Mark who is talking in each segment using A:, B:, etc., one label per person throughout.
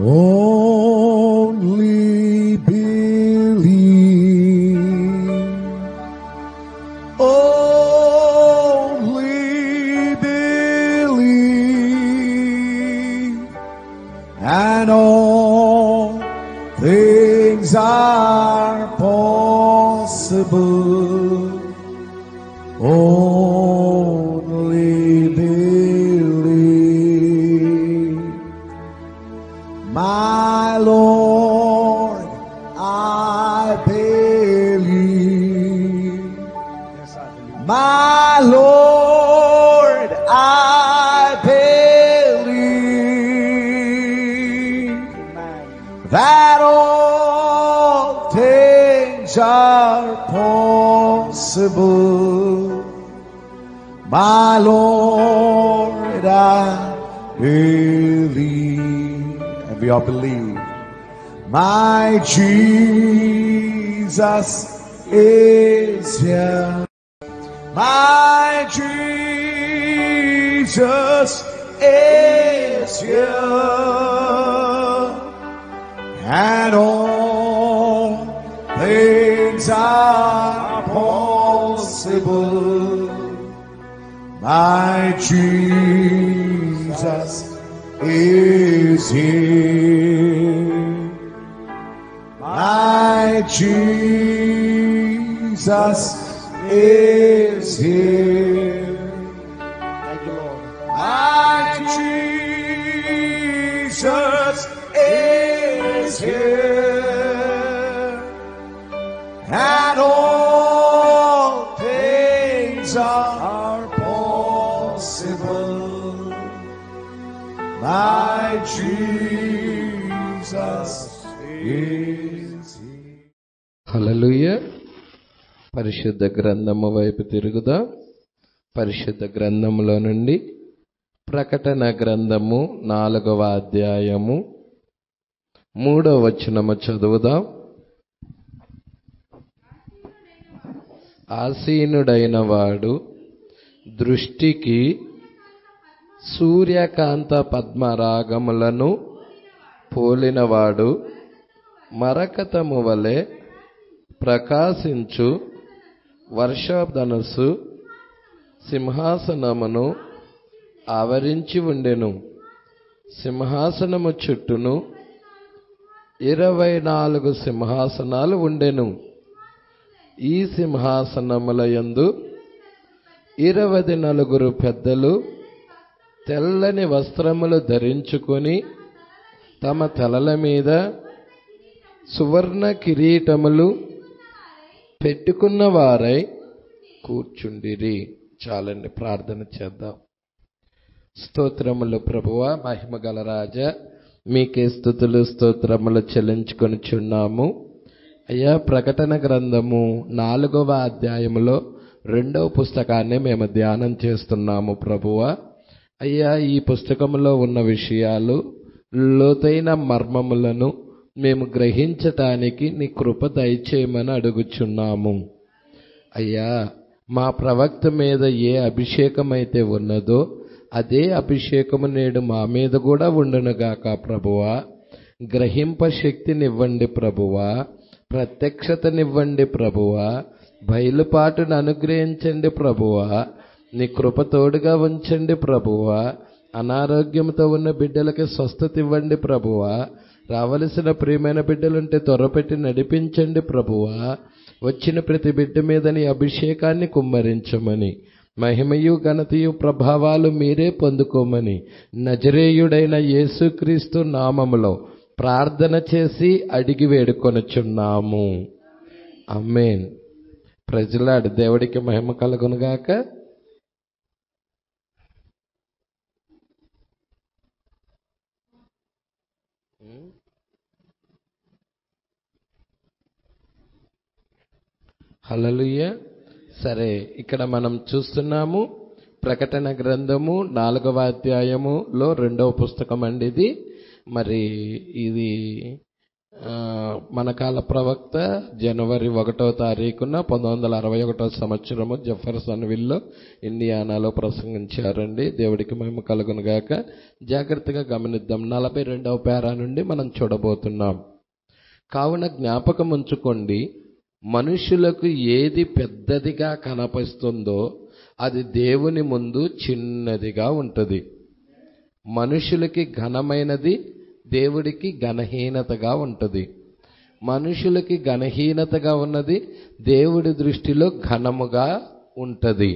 A: Only believe. Only believe. And all things are possible. Only believe. My Lord, I believe.
B: Yes, I believe.
A: My Lord, I believe
B: Amen.
A: that all things are possible. My Lord, I believe. And we all believe. My Jesus is here. My Jesus is here. And all things are possible. My Jesus is here. My Jesus is here.
B: Thank you, Lord.
A: My Jesus is here. And all things are possible. My Jesus is here.
C: హల్లెలూయా. పరిశుద్ధ గ్రంథము వైపు తిరుగుదాం. పరిశుద్ధ గ్రంథములో నుండి ప్రకటన గ్రంథము 4వ అధ్యాయము 3వ వచనము చదువుదాం. ఆసీనుడైన వాడు దృష్టికి సూర్యకాంత పద్మరాగములను పోలినవాడు, మరకతము వలె ప్రకాశించు వర్షధనస్సు సింహాసనమును ఆవరించి ఉండెను. సింహాసనము చుట్టూను 24 సింహాసనాలు ఉండెను. ఈ సింహాసనముల యందు 24 పెద్దలు తెల్లని వస్త్రములు ధరించుకొని తమ తలల మీద సువర్ణ కిరీటములు పెట్టుకున్న వారై కూర్చుండిరి. చాలండి, ప్రార్థన చేద్దాం. స్తోత్రములు ప్రభువా, మహిమగల రాజా, మీకే స్తుతులు స్తోత్రములు చెల్లించుకొనిచున్నాము. అయ్యా, ప్రకటన గ్రంథము 4వ అధ్యాయములో 2వ పుస్తకాన్ని మేము ధ్యానం చేస్తున్నాము ప్రభువా. అయ్యా, ఈ పుస్తకములో ఉన్న విషయాలు, లోతైన మర్మములను మేము గ్రహించటానికి నీ కృప దయచేయమని అడుగుచున్నాము. అయ్యా, మా ప్రవక్త మీద ఏ అభిషేకం అయితే ఉన్నదో అదే అభిషేకము నేడు మా మీద కూడా ఉండునుగాక ప్రభువా. గ్రహింప శక్తినివ్వండి ప్రభువా, ప్రత్యక్షతనివ్వండి ప్రభువా, బయలుపాటును అనుగ్రహించండి ప్రభువా. నీ కృప తోడుగా ఉంచండి ప్రభువా. అనారోగ్యంతో ఉన్న బిడ్డలకి స్వస్థత ఇవ్వండి ప్రభువా. రావలసిన ప్రియమైన బిడ్డలుంటే త్వరపెట్టి నడిపించండి ప్రభువా. వచ్చిన ప్రతి బిడ్డ మీద నీ అభిషేకాన్ని కుమ్మరించమని, మహిమయు ఘనతయు ప్రభావాలు మీరే పొందుకోమని నజరేయుడైన యేసుక్రీస్తు నామములో ప్రార్థన చేసి అడిగి వేడుకొనుచున్నాము. ఆమేన్. ప్రజలాడు దేవుడికి మహిమ కలుగునుగాక. హల్లెలూయా. సరే, ఇక్కడ మనం చూస్తున్నాము ప్రకటన గ్రంథము 4వ అధ్యాయములో 2వ పుస్తకం అండి ఇది. మరి ఇది మన కాల ప్రవక్త జనవరి 1వ తారీఖున 1961 సంవత్సరము జెఫర్సన్ విల్లో ఇండియానాలో ప్రసంగించారండి. దేవుడికి మహిమ కలుగును గాక. జాగ్రత్తగా గమనిద్దాం. 42వ పేరా నుండి మనం చూడబోతున్నాం. కావున జ్ఞాపకం ఉంచుకోండి, మనుషులకు ఏది పెద్దదిగా కనపస్తుందో అది దేవుని ముందు చిన్నదిగా ఉంటుంది. మనుషులకి ఘనమైనది దేవుడికి ఘనహీనతగా ఉంటుంది. మనుషులకి ఘనహీనతగా ఉన్నది దేవుడి దృష్టిలో ఘనముగా ఉంటుంది.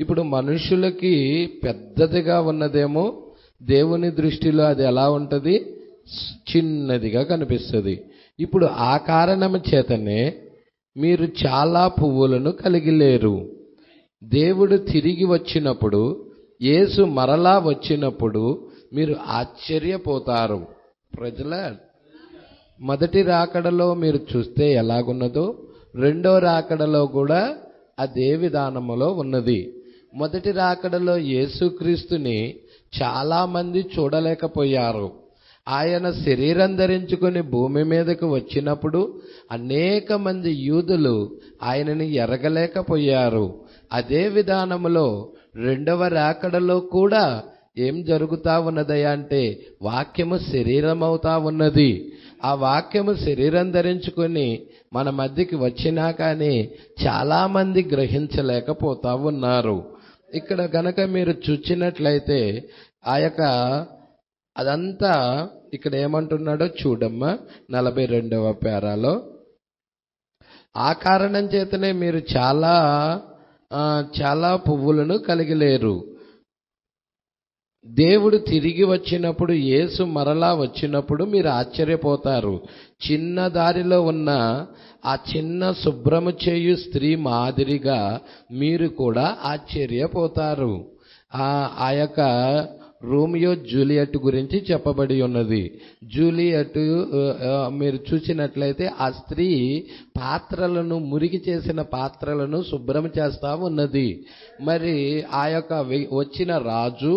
C: ఇప్పుడు మనుషులకి పెద్దదిగా ఉన్నదేమో దేవుని దృష్టిలో అది ఎలా ఉంటుంది? చిన్నదిగా కనిపిస్తుంది. ఇప్పుడు ఆ కారణం చేతనే మీరు చాలా పువ్వులను కలిగి లేరు. దేవుడు తిరిగి వచ్చినప్పుడు, యేసు మరలా వచ్చినప్పుడు మీరు ఆశ్చర్యపోతారు. ప్రజల మొదటి రాకడలో మీరు చూస్తే ఎలాగున్నదో రెండో రాకడలో కూడా అదే విధానములో ఉన్నది. మొదటి రాకడలో యేసుక్రీస్తుని చాలా మంది చూడలేకపోయారు. ఆయన శరీరం ధరించుకొని భూమి మీదకు వచ్చినప్పుడు అనేక మంది యూదులు ఆయనని ఎరగలేకపోయారు. అదే విధానములో రెండవ రాకడలో కూడా ఏం జరుగుతా ఉన్నదయ్యా అంటే వాక్యము శరీరం అవుతా ఉన్నది. ఆ వాక్యము శరీరం ధరించుకొని మన మధ్యకి వచ్చినా కానీ చాలా మంది గ్రహించలేకపోతా ఉన్నారు. ఇక్కడ గనక మీరు చూచినట్లయితే ఆ యొక్క అదంతా ఇక్కడ ఏమంటున్నాడో చూడమ్మా. 42వ పేరాలో ఆ కారణం చేతనే మీరు చాలా పువ్వులను కలిగి లేరు. దేవుడు తిరిగి వచ్చినప్పుడు, యేసు మరలా వచ్చినప్పుడు మీరు ఆశ్చర్యపోతారు. చిన్న దారిలో ఉన్న ఆ చిన్న శుభ్రము చేయు స్త్రీ మాదిరిగా మీరు కూడా ఆశ్చర్యపోతారు. ఆ యొక్క రోమియో జూలియట్ గురించి చెప్పబడి ఉన్నది. జూలియట్ మీరు చూసినట్లయితే ఆ స్త్రీ పాత్రలను, మురికి చేసిన పాత్రలను శుభ్రం చేస్తా ఉన్నది. మరి ఆ యొక్క వచ్చిన రాజు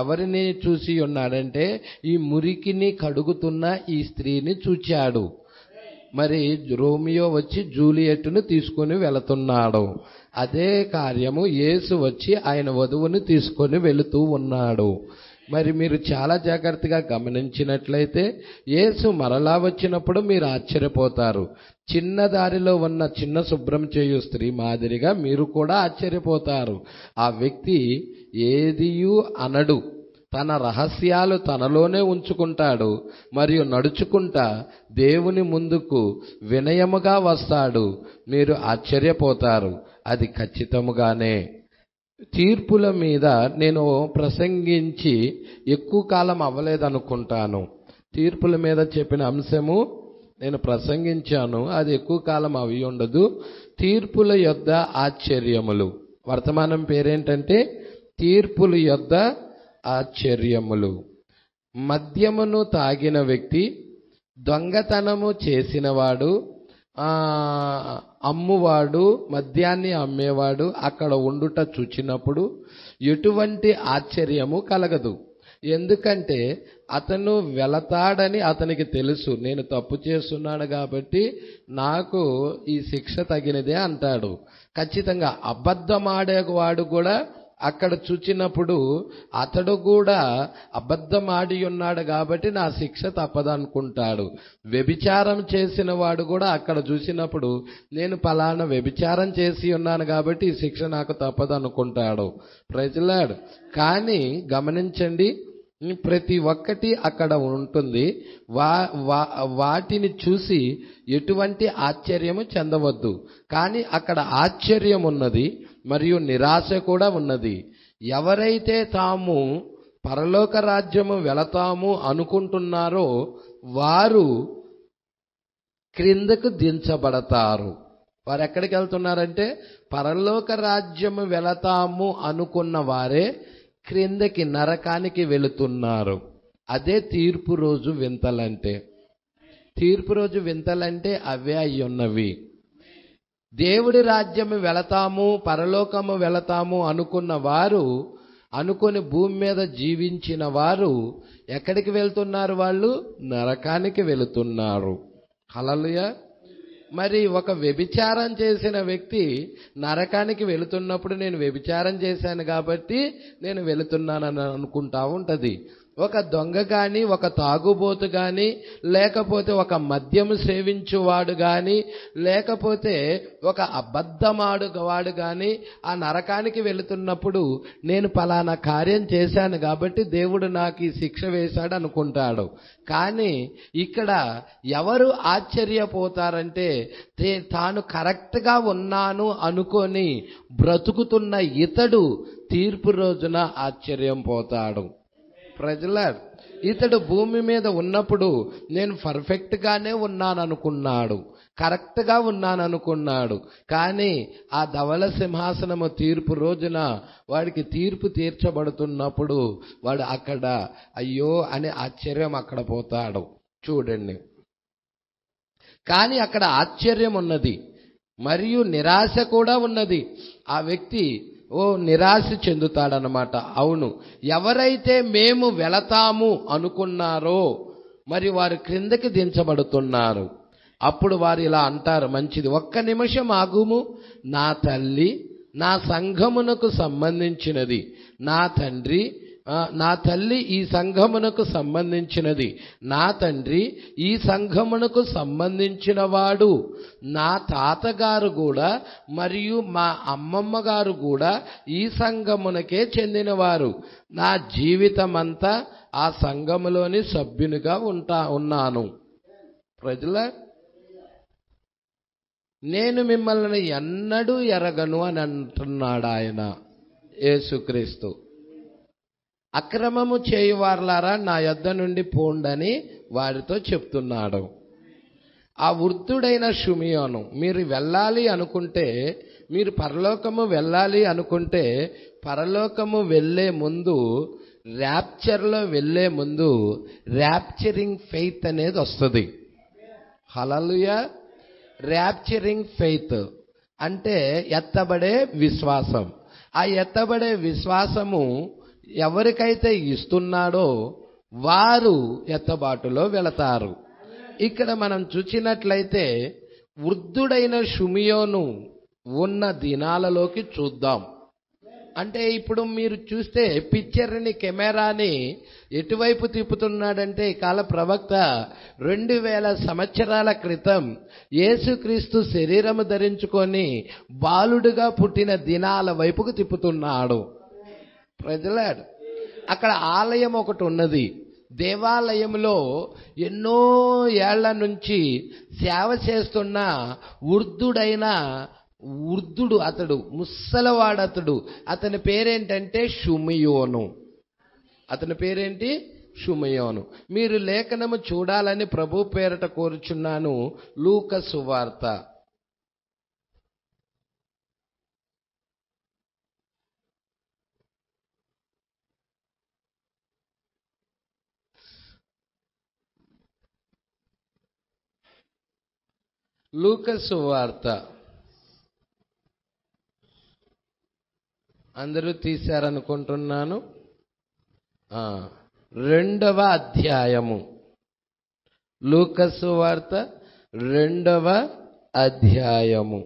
C: ఎవరిని చూసి ఉన్నాడంటే ఈ మురికిని కడుగుతున్న ఈ స్త్రీని చూచాడు. మరి రోమియో వచ్చి జూలియట్ను తీసుకొని వెళుతున్నాడు. అదే కార్యము యేసు వచ్చి ఆయన వధువుని తీసుకొని వెళుతూ ఉన్నాడు. మరి మీరు చాలా జాగ్రత్తగా గమనించినట్లయితే యేసు మరలా వచ్చినప్పుడు మీరు ఆశ్చర్యపోతారు. చిన్న దారిలో ఉన్న చిన్న శుభ్రం చేయు స్త్రీ మాదిరిగా మీరు కూడా ఆశ్చర్యపోతారు. ఆ వ్యక్తి ఏదియూ అనడు, తన రహస్యాలు తనలోనే ఉంచుకుంటాడు. మరియు నడుచుకుంటా దేవుని ముందుకు వినయముగా వస్తాడు. మీరు ఆశ్చర్యపోతారు. అది ఖచ్చితముగానే. తీర్పుల మీద నేను ప్రసంగించి ఎక్కువ కాలం అవ్వలేదనుకుంటాను. తీర్పుల మీద చెప్పిన అంశము నేను ప్రసంగించాను, అది ఎక్కువ కాలం అవి ఉండదు. తీర్పుల యొద్ద ఆశ్చర్యములు. వర్తమానం పేరేంటంటే తీర్పుల యొద్ద ఆశ్చర్యములు. మద్యమును తాగిన వ్యక్తి, దొంగతనము చేసినవాడు, అమ్మువాడు, మద్యాన్ని అమ్మేవాడు అక్కడ ఉండుట చూచినప్పుడు ఎటువంటి ఆశ్చర్యము కలగదు. ఎందుకంటే అతను వెళతాడని అతనికి తెలుసు. నేను తప్పు చేస్తున్నాను కాబట్టి నాకు ఈ శిక్ష తగినదే అంటాడు. ఖచ్చితంగా అబద్ధమాడేవాడు కూడా అక్కడ చూచినప్పుడు అతడు కూడా అబద్ధమాడి ఉన్నాడు కాబట్టి నా శిక్ష తప్పదనుకుంటాడు. వ్యభిచారం చేసిన వాడు కూడా అక్కడ చూసినప్పుడు నేను పలానా వ్యభిచారం చేసి ఉన్నాను కాబట్టి ఈ శిక్ష నాకు తప్పదనుకుంటాడు. Praise the lord. కానీ గమనించండి, ప్రతి ఒక్కటి అక్కడ ఉంటుంది. వాటిని చూసి ఎటువంటి ఆశ్చర్యము చెందవద్దు. కానీ అక్కడ ఆశ్చర్యం ఉన్నది మరియు నిరాశ కూడా ఉన్నది. ఎవరైతే తాము పరలోక రాజ్యము వెళతాము అనుకుంటున్నారో వారు క్రిందకు దించబడతారు. వారు ఎక్కడికి వెళ్తున్నారంటే పరలోక రాజ్యము వెళతాము అనుకున్న వారే క్రిందకి నరకానికి వెళుతున్నారు. అదే తీర్పు రోజు వింతలంటే. తీర్పు రోజు వింతలంటే అవే అయ్యున్నవి. దేవుడి రాజ్యము వెళతాము, పరలోకము వెళతాము అనుకున్న వారు, అనుకొని భూమి మీద జీవించిన వారు ఎక్కడికి వెళ్తున్నారు? వాళ్ళు నరకానికి వెళుతున్నారు. హల్లెలూయా. మరి ఒక వ్యభిచారం చేసిన వ్యక్తి నరకానికి వెళుతున్నప్పుడు నేను వ్యభిచారం చేశాను కాబట్టి నేను వెళుతున్నానని అనుకుంటా ఉంటది. ఒక దొంగ గాని, ఒక తాగుబోతు గాని, లేకపోతే ఒక మద్యము సేవించువాడు గాని, లేకపోతే ఒక అబద్ధమాడువాడు గాని ఆ నరకానికి వెళుతున్నప్పుడు నేను పలానా కార్యం చేశాను కాబట్టి దేవుడు నాకు ఈ శిక్ష వేశాడు అనుకుంటాడు. కానీ ఇక్కడ ఎవరు ఆశ్చర్యపోతారంటే తాను కరెక్ట్గా ఉన్నాను అనుకొని బ్రతుకుతున్న ఇతడు తీర్పు రోజున ఆశ్చర్యం పోతాడు. ప్రజలార్, ఇతడు భూమి మీద ఉన్నప్పుడు నేను పర్ఫెక్ట్ గానే ఉన్నాను అనుకున్నాడు, కరెక్ట్ గా ఉన్నాను అనుకున్నాడు. కానీ ఆ ధవళ సింహాసనము తీర్పు రోజున వాడికి తీర్పు తీర్చబడుతున్నప్పుడు వాడు అక్కడ అయ్యో అనే ఆశ్చర్యం అక్కడ పోతాడు. చూడండి, కానీ అక్కడ ఆశ్చర్యం ఉన్నది మరియు నిరాశ కూడా ఉన్నది. ఆ వ్యక్తి నిరాశ చెందుతాడనమాట. అవును, ఎవరైతే మేము వెళతాము అనుకున్నారో మరి వారు క్రిందకి దించబడుతున్నారు. అప్పుడు వారు ఇలా అంటారు, మంచిది, ఒక్క నిమిషం ఆగుము, నా తల్లి నా సంఘమునకు సంబంధించినది, నా తల్లి ఈ సంఘమునకు సంబంధించినది, నా తండ్రి ఈ సంఘమునకు సంబంధించిన వాడు, నా తాతగారు కూడా మరియు మా అమ్మమ్మ గారు కూడా ఈ సంఘమునకే చెందినవారు. నా జీవితమంతా ఆ సంఘములోని సభ్యునిగా ఉన్నాను. ప్రజల, నేను మిమ్మల్ని ఎన్నడూ ఎరగను అని అంటున్నాడు ఆయన యేసుక్రీస్తు. అక్రమము చేయువార్లారా నా యొద్ద నుండి పోండని వారితో చెప్తున్నాడు. ఆ వృద్ధుడైన షిమియోను, మీరు వెళ్ళాలి అనుకుంటే, మీరు పరలోకము వెళ్ళాలి అనుకుంటే, పరలోకము వెళ్ళే ముందు, ర్యాప్చర్లో వెళ్ళే ముందు ర్యాప్చరింగ్ ఫెయిత్ అనేది వస్తుంది. హల్లెలూయా. ర్యాప్చరింగ్ ఫెయిత్ అంటే ఎత్తబడే విశ్వాసం. ఆ ఎత్తబడే విశ్వాసము ఎవరికైతే ఇస్తున్నాడో వారు ఎత్తబాటులో వెళతారు. ఇక్కడ మనం చూసినట్లయితే వృద్ధుడైన షిమియోను ఉన్న దినాలలోకి చూద్దాం. అంటే ఇప్పుడు మీరు చూస్తే పిక్చర్ని, కెమెరాని ఎటువైపు తిప్పుతున్నాడంటే ఈ కాల ప్రవక్త 2000 సంవత్సరాల క్రితం యేసుక్రీస్తు శరీరము ధరించుకొని బాలుడుగా పుట్టిన దినాల వైపుకు తిప్పుతున్నాడు. ప్రజలాడు, అక్కడ ఆలయం ఒకటి ఉన్నది. దేవాలయంలో ఎన్నో ఏళ్ల నుంచి సేవ చేస్తున్న వృద్ధుడు అతడు, ముసలవాడతడు. అతని పేరేంటంటే షిమియోను. అతని పేరేంటి? షిమియోను. మీరు లేఖనము చూడాలని ప్రభు పేరట కోరుచున్నాను. లూకా సువార్త అందరూ తీశారనుకుంటున్నాను. 2వ అధ్యాయము, లూకా సువార్త 2వ అధ్యాయము.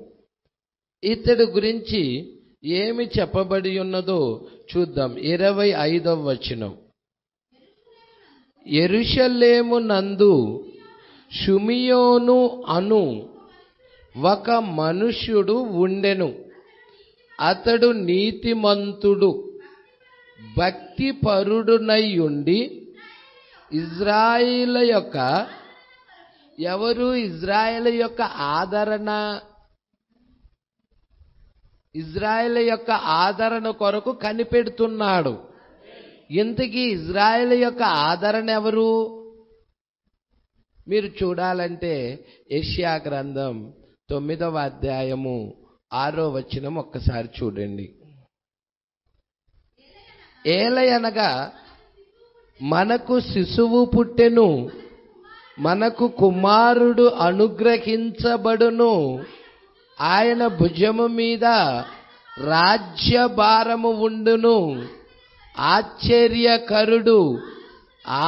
C: ఇతడు గురించి ఏమి చెప్పబడి ఉన్నదో చూద్దాం. 25వ వచనం. యెరూషలేము నందు షిమియోను అను ఒక మనుష్యుడు ఉండెను. అతడు నీతిమంతుడు, భక్తిపరుడునై ఉండి ఇజ్రాయేలు యొక్క ఆదరణ కొరకు కనిపెడుతున్నాడు. ఇంతకీ ఇజ్రాయేలు యొక్క ఆదరణ ఎవరు? మీరు చూడాలంటే యెషయా గ్రంథం 9వ అధ్యాయము 6వ వచనం ఒక్కసారి చూడండి. ఏలయనగా మనకు శిశువు పుట్టెను, మనకు కుమారుడు అనుగ్రహించబడును, ఆయన భుజము మీద రాజ్యభారము ఉండును, ఆశ్చర్యకరుడు,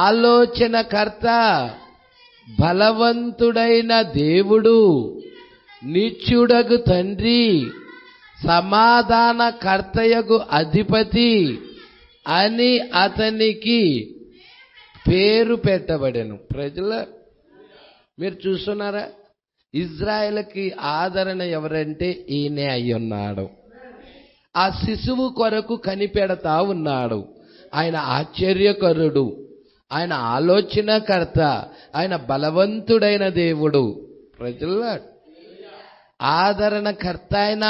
C: ఆలోచనకర్త, బలవంతుడైన దేవుడు, నిత్యుడగు తండ్రి, సమాధానకర్తయగు అధిపతి అని అతనికి పేరు పెట్టబడెను. ప్రజల మీరు చూస్తున్నారా, ఇజ్రాయెల్కి ఆదరణ ఎవరంటే ఈయనే అయ్యున్నాడు. ఆ శిశువు కొరకు కనిపెడతా ఉన్నాడు. ఆయన ఆశ్చర్యకరుడు, ఆయన ఆలోచనకర్త, ఆయన బలవంతుడైన దేవుడు. ప్రజల ఆదరణకర్త అయిన,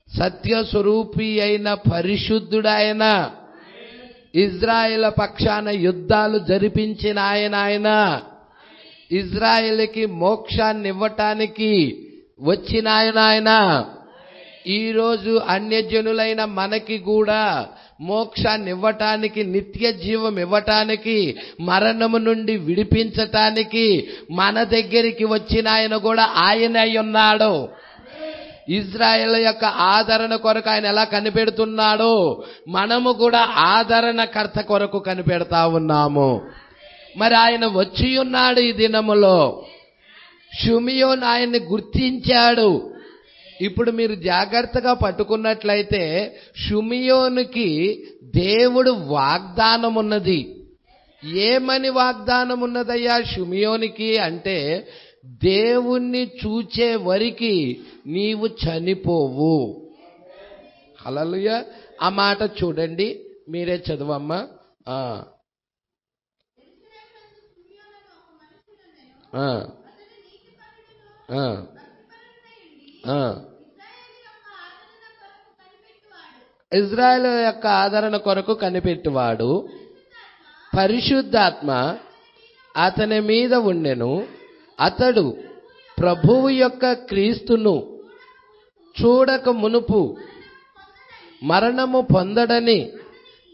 C: సత్యస్వరూపి అయిన, పరిశుద్ధుడాయన, ఇజ్రాయెల్ పక్షాన యుద్ధాలు జరిపించిన ఆయన, ఇజ్రాయెల్కి మోక్షాన్ని ఇవ్వటానికి వచ్చిన ఆయన, ఈరోజు అన్యజనులైన మనకి కూడా మోక్షాన్ని ఇవ్వటానికి, నిత్య జీవం ఇవ్వటానికి, మరణము నుండి విడిపించటానికి మన దగ్గరికి వచ్చిన ఆయన కూడా ఆయన అయి ఉన్నాడు. ఇజ్రాయెల్ యొక్క ఆదరణ కొరకు ఆయన ఎలా కనిపెడుతున్నాడో మనము కూడా ఆదరణకర్త కొరకు కనిపెడతా ఉన్నాము. మరి ఆయన వచ్చి ఉన్నాడు ఈ దినములో. షిమియోను ఆయన్ని గుర్తించాడు. ఇప్పుడు మీరు జాగ్రత్తగా పట్టుకున్నట్లయితే షిమియోనుకి దేవుడు వాగ్దానం ఉన్నది. ఏమని వాగ్దానం ఉన్నదయ్యా షిమియోనికి అంటే, దేవుణ్ణి చూచే వరికి నీవు చనిపోవు. హల్లెలూయా. ఆ మాట చూడండి, మీరే చదవమ్మా. ఇజ్రాయెల్ యొక్క ఆదరణ కొరకు కనిపెట్టువాడు, పరిశుద్ధాత్మ అతని మీద ఉండెను. అతడు ప్రభువు యొక్క క్రీస్తును చూడక మునుపు మరణము పొందడని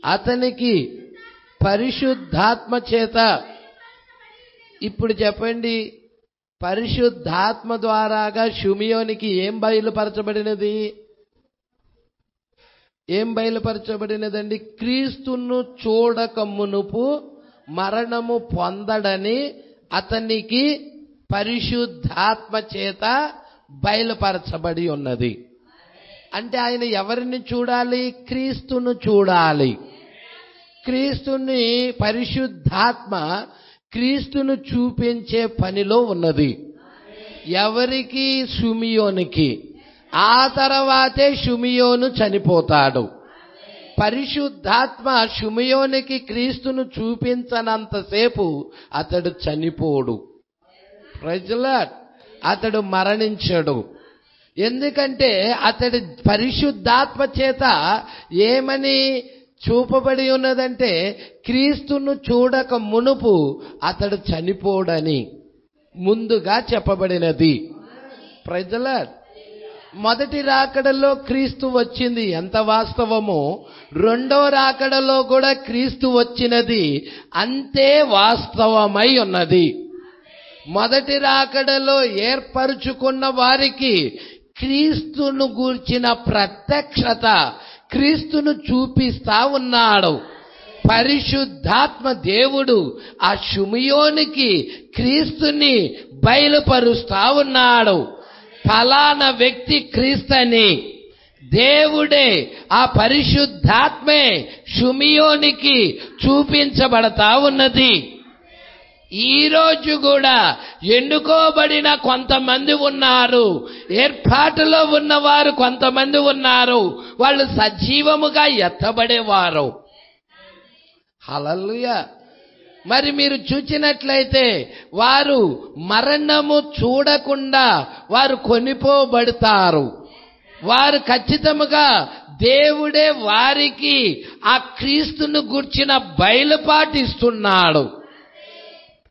C: అతనికి పరిశుద్ధాత్మ చేత. ఇప్పుడు చెప్పండి, పరిశుద్ధాత్మ ద్వారాగా షిమియోనికి ఏం బయలుపరచబడినది? ఏం బయలుపరచబడినదండి? క్రీస్తును చూడక మునుపు మరణము పొందడని అతనికి పరిశుద్ధాత్మ చేత బయలుపరచబడి ఉన్నది. అంటే ఆయన ఎవరిని చూడాలి? క్రీస్తును చూడాలి. క్రీస్తుని పరిశుద్ధాత్మ క్రీస్తును చూపించే పనిలో ఉన్నది. ఎవరికి? షిమియోనికి. ఆ తర్వాతే షిమియోను చనిపోతాడు. పరిశుద్ధాత్మ షిమియోనికి క్రీస్తును చూపించనంతసేపు అతడు చనిపోడు. ప్రజలాడ్, అతడు మరణించడు. ఎందుకంటే అతడి పరిశుద్ధాత్మ చేత ఏమని చూపబడి ఉన్నదంటే, క్రీస్తును చూడక మునుపు అతడు చనిపోడని ముందుగా చెప్పబడినది. ప్రజలాడ్, మొదటి రాకడలో క్రీస్తు వచ్చింది ఎంత వాస్తవమో, రెండో రాకడలో కూడా క్రీస్తు వచ్చినది అంతే వాస్తవమై ఉన్నది. మొదటి రాకడలో ఏర్పరుచుకున్న వారికి క్రీస్తును గూర్చిన ప్రత్యక్షత, క్రీస్తును చూపిస్తా ఉన్నాడు. పరిశుద్ధాత్మ దేవుడు ఆ షిమియోనికి క్రీస్తుని బయలుపరుస్తా ఉన్నాడు. ఫలానా వ్యక్తి క్రీస్తని దేవుడే, ఆ పరిశుద్ధాత్మే షిమియోనికి చూపించబడతా ఉన్నది. ఈ రోజు కూడా ఎన్నుకోబడిన కొంతమంది ఉన్నారు, ఏర్పాటులో ఉన్నవారు కొంతమంది ఉన్నారు. వాళ్ళు సజీవముగా ఎత్తబడేవారు. హల్లెలూయా. మరి మీరు చూచినట్లయితే వారు మరణము చూడకుండా వారు కొనిపోబడతారు. వారు ఖచ్చితముగా దేవుడే వారికి ఆ క్రీస్తును గూర్చిన బయలుపాటిస్తున్నాడు.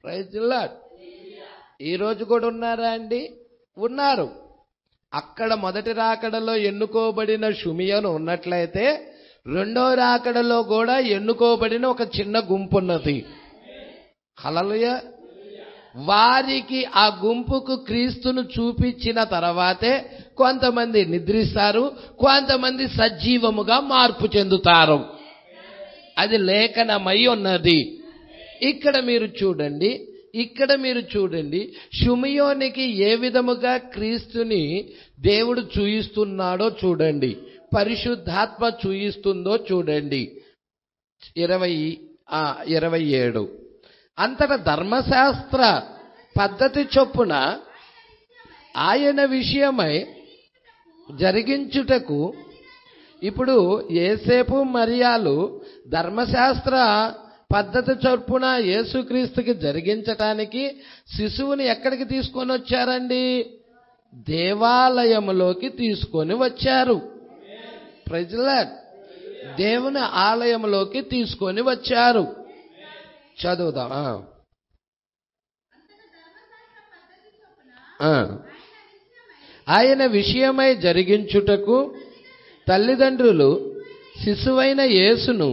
C: Praise lord. ఈరోజు కూడా ఉన్నారా అండి? ఉన్నారు. అక్కడ మొదటి రాకడలో ఎన్నుకోబడిన షిమియోను ఉన్నట్లయితే రెండో రాకడలో కూడా ఎన్నుకోబడిన ఒక చిన్న గుంపు ఉన్నది. హల్లెలూయా. వారికి ఆ గుంపుకు క్రీస్తును చూపించిన తర్వాతే కొంతమంది నిద్రిస్తారు, కొంతమంది సజీవముగా మార్పు చెందుతారు. అది లేఖనమై ఉన్నది. ఇక్కడ మీరు చూడండి, ఇక్కడ మీరు చూడండి, షిమియోనికి ఏ విధముగా క్రీస్తుని దేవుడు చూయిస్తున్నాడో చూడండి, పరిశుద్ధాత్మ చూయిస్తుందో చూడండి. 27 అంతటా ధర్మశాస్త్ర పద్ధతి చొప్పున ఆయన విషయమై జరిగించుటకు, ఇప్పుడు యేసేపు మరియాలు ధర్మశాస్త్ర పద్ధతి చొప్పున యేసుక్రీస్తుకి జరిగించటానికి శిశువుని ఎక్కడికి తీసుకొని వచ్చారండి? దేవాలయములోకి తీసుకొని వచ్చారు. Praise the lord. దేవుని ఆలయంలోకి తీసుకొని వచ్చారు. చదువుదాం. ఆయన విషయమై జరిగించుటకు తల్లిదండ్రులు శిశువైన యేసును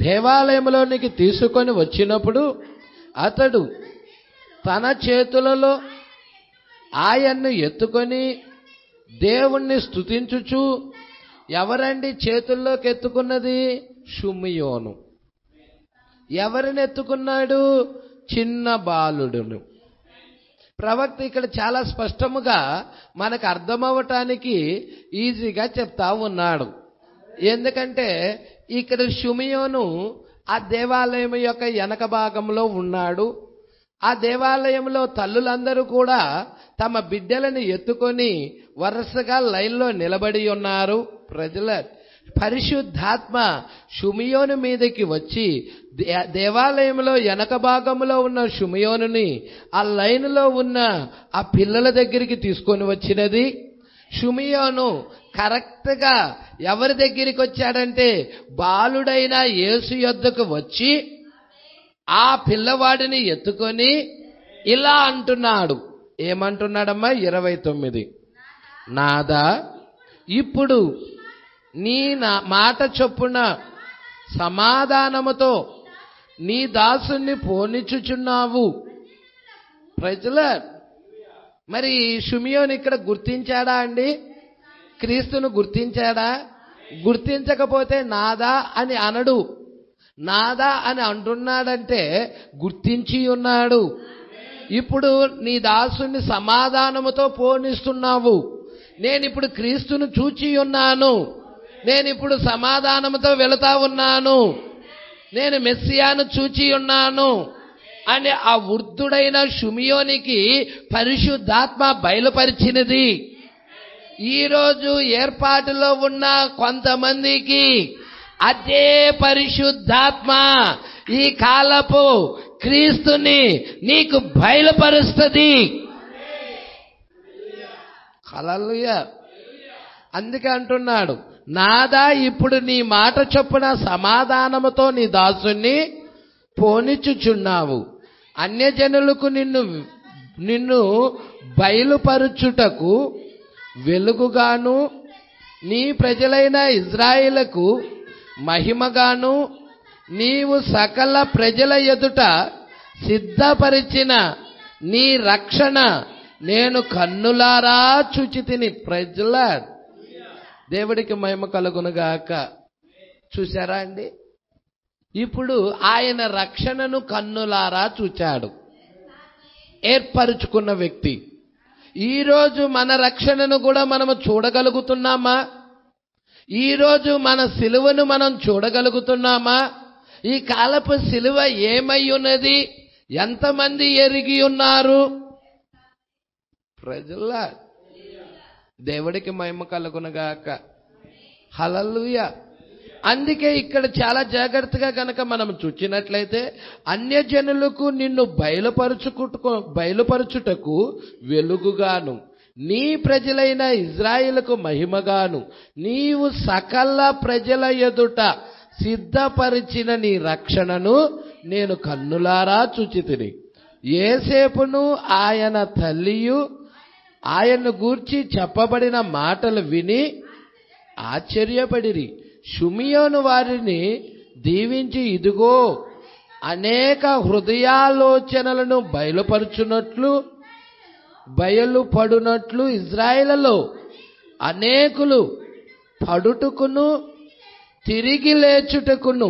C: దేవాలయంలోనికి తీసుకొని వచ్చినప్పుడు అతడు తన చేతులలో ఆయన్ను ఎత్తుకొని దేవుణ్ణి స్తుతించుచు, ఎవరండి చేతుల్లోకి ఎత్తుకున్నది? షిమియోను. ఎవరిని ఎత్తుకున్నాడు? చిన్న బాలుడును. ప్రవక్త ఇక్కడ చాలా స్పష్టముగా మనకు అర్థమవటానికి ఈజీగా చెప్తా ఉన్నాడు. ఎందుకంటే ఇక్కడ షిమియోను ఆ దేవాలయం యొక్క వెనక భాగంలో ఉన్నాడు. ఆ దేవాలయంలో తల్లులందరూ కూడా తమ బిడ్డలను ఎత్తుకొని వరుసగా లైన్లో నిలబడి ఉన్నారు. ప్రజల పరిశుద్ధాత్మ షిమియోను మీదకి వచ్చి దేవాలయంలో వెనక భాగంలో ఉన్న షిమియోనుని ఆ లైన్లో ఉన్న ఆ పిల్లల దగ్గరికి తీసుకొని వచ్చినది. షిమియోను కరెక్ట్గా ఎవరి దగ్గరికి వచ్చాడంటే బాలుడైన యేసు యొద్దకు వచ్చి ఆ పిల్లవాడిని ఎత్తుకొని ఇలా అంటున్నాడు. ఏమంటున్నాడమ్మా? 29 నాదా, ఇప్పుడు నీ మాట చొప్పున సమాధానముతో నీ దాసుని పోనిచుచున్నావు. Praise the lord. మరి షిమియోను ఇక్కడ గుర్తించాడా అండి? క్రీస్తును గుర్తించాడా? గుర్తించకపోతే నాదా అని అనడు. నాదా అని అంటున్నాడంటే గుర్తించి ఉన్నాడు. ఇప్పుడు నీ దాసుని సమాధానముతో పోనిస్తున్నావు. నేనిప్పుడు క్రీస్తును చూచి ఉన్నాను. నేనిప్పుడు సమాధానముతో వెళుతా ఉన్నాను. నేను మెస్సియాను చూచి ఉన్నాను అని ఆ వృద్ధుడైన షిమియోనికి పరిశుద్ధాత్మ బయలుపరిచినది. ఈరోజు ఏర్పాటులో ఉన్న కొంతమందికి అదే పరిశుద్ధాత్మ ఈ కాలపు క్రీస్తుని నీకు బయలుపరుస్తుంది. హల్లెలూయా. అందుకే అంటున్నాడు, నాదా, ఇప్పుడు నీ మాట చొప్పున సమాధానముతో నీ దాసుని పోనిచుచున్నావు. అన్యజనులకు నిన్ను బయలుపరుచుటకు వెలుగుగాను, నీ ప్రజలైన ఇజ్రాయేలుకు మహిమగాను, నీవు సకల ప్రజల ఎదుట సిద్ధపరిచిన నీ రక్షణ నేను కన్నులారా చూచితిని. Praise the lord. దేవుడికి మహిమ కలుగునుగాక. చూశారా అండి? ఇప్పుడు ఆయన రక్షణను కన్నులారా చూచాడు. ఏర్పరుచుకున్న వ్యక్తి. ఈరోజు మన రక్షణను కూడా మనము చూడగలుగుతున్నామా? ఈరోజు మన సిలువను మనం చూడగలుగుతున్నామా? ఈ కాలపు సిలువ ఏమై ఉన్నది? ఎంతమంది ఎరిగి ఉన్నారు? ప్రజల దేవుడికి మహిమ కలుగునుగాక. హల్లెలూయా. అందుకే ఇక్కడ చాలా జాగ్రత్తగా కనుక మనం చూచినట్లయితే, అన్యజనులకు నిన్ను బయలుపరుచుటకు వెలుగుగాను, నీ ప్రజలైన ఇజ్రాయేలుకు మహిమగాను, నీవు సకల ప్రజల ఎదుట సిద్ధపరిచిన నీ రక్షణను నేను కన్నులారా చూచితిని. యేసేపును ఆయన తల్లియు ఆయన్ను గూర్చి చెప్పబడిన మాటలు విని ఆశ్చర్యపడిరి. షిమియోను వారిని దీవించి, ఇదిగో అనేక హృదయాలోచనలను బయలుపడునట్లు ఇజ్రాయేలులో అనేకులు పడుటకును తిరిగి లేచుటకును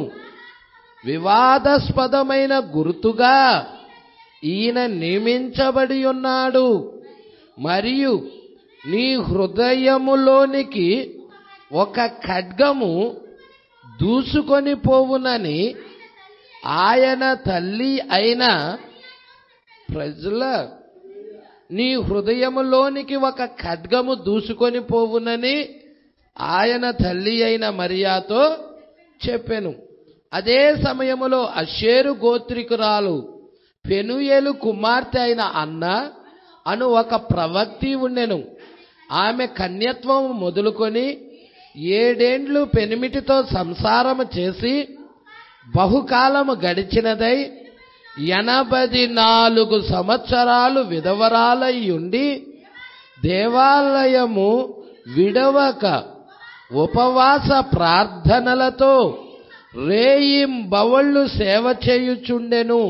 C: వివాదాస్పదమైన గుర్తుగా ఈయన నియమించబడి ఉన్నాడు, మరియు నీ హృదయములోనికి ఒక ఖడ్గము దూసుకొని పోవునని ఆయన తల్లి అయిన ప్రజల నీ హృదయములోనికి ఒక ఖడ్గము దూసుకొని పోవునని ఆయన తల్లి అయిన మరియాతో చెప్పెను. అదే సమయములో అషేరు గోత్రికురాలు పెనుయేలు కుమార్తె అయిన అన్న అను ఒక ప్రవక్తి ఉండెను. ఆమె కన్యత్వము మొదలుకొని 7 ఏండ్లు పెనిమిటితో సంసారము చేసి బహుకాలము గడిచినదై 84 సంవత్సరాలు విధవరాలై ఉండి దేవాలయము విడవక ఉపవాస ప్రార్థనలతో రేయింబవళ్ళు సేవ చేయుచుండెను.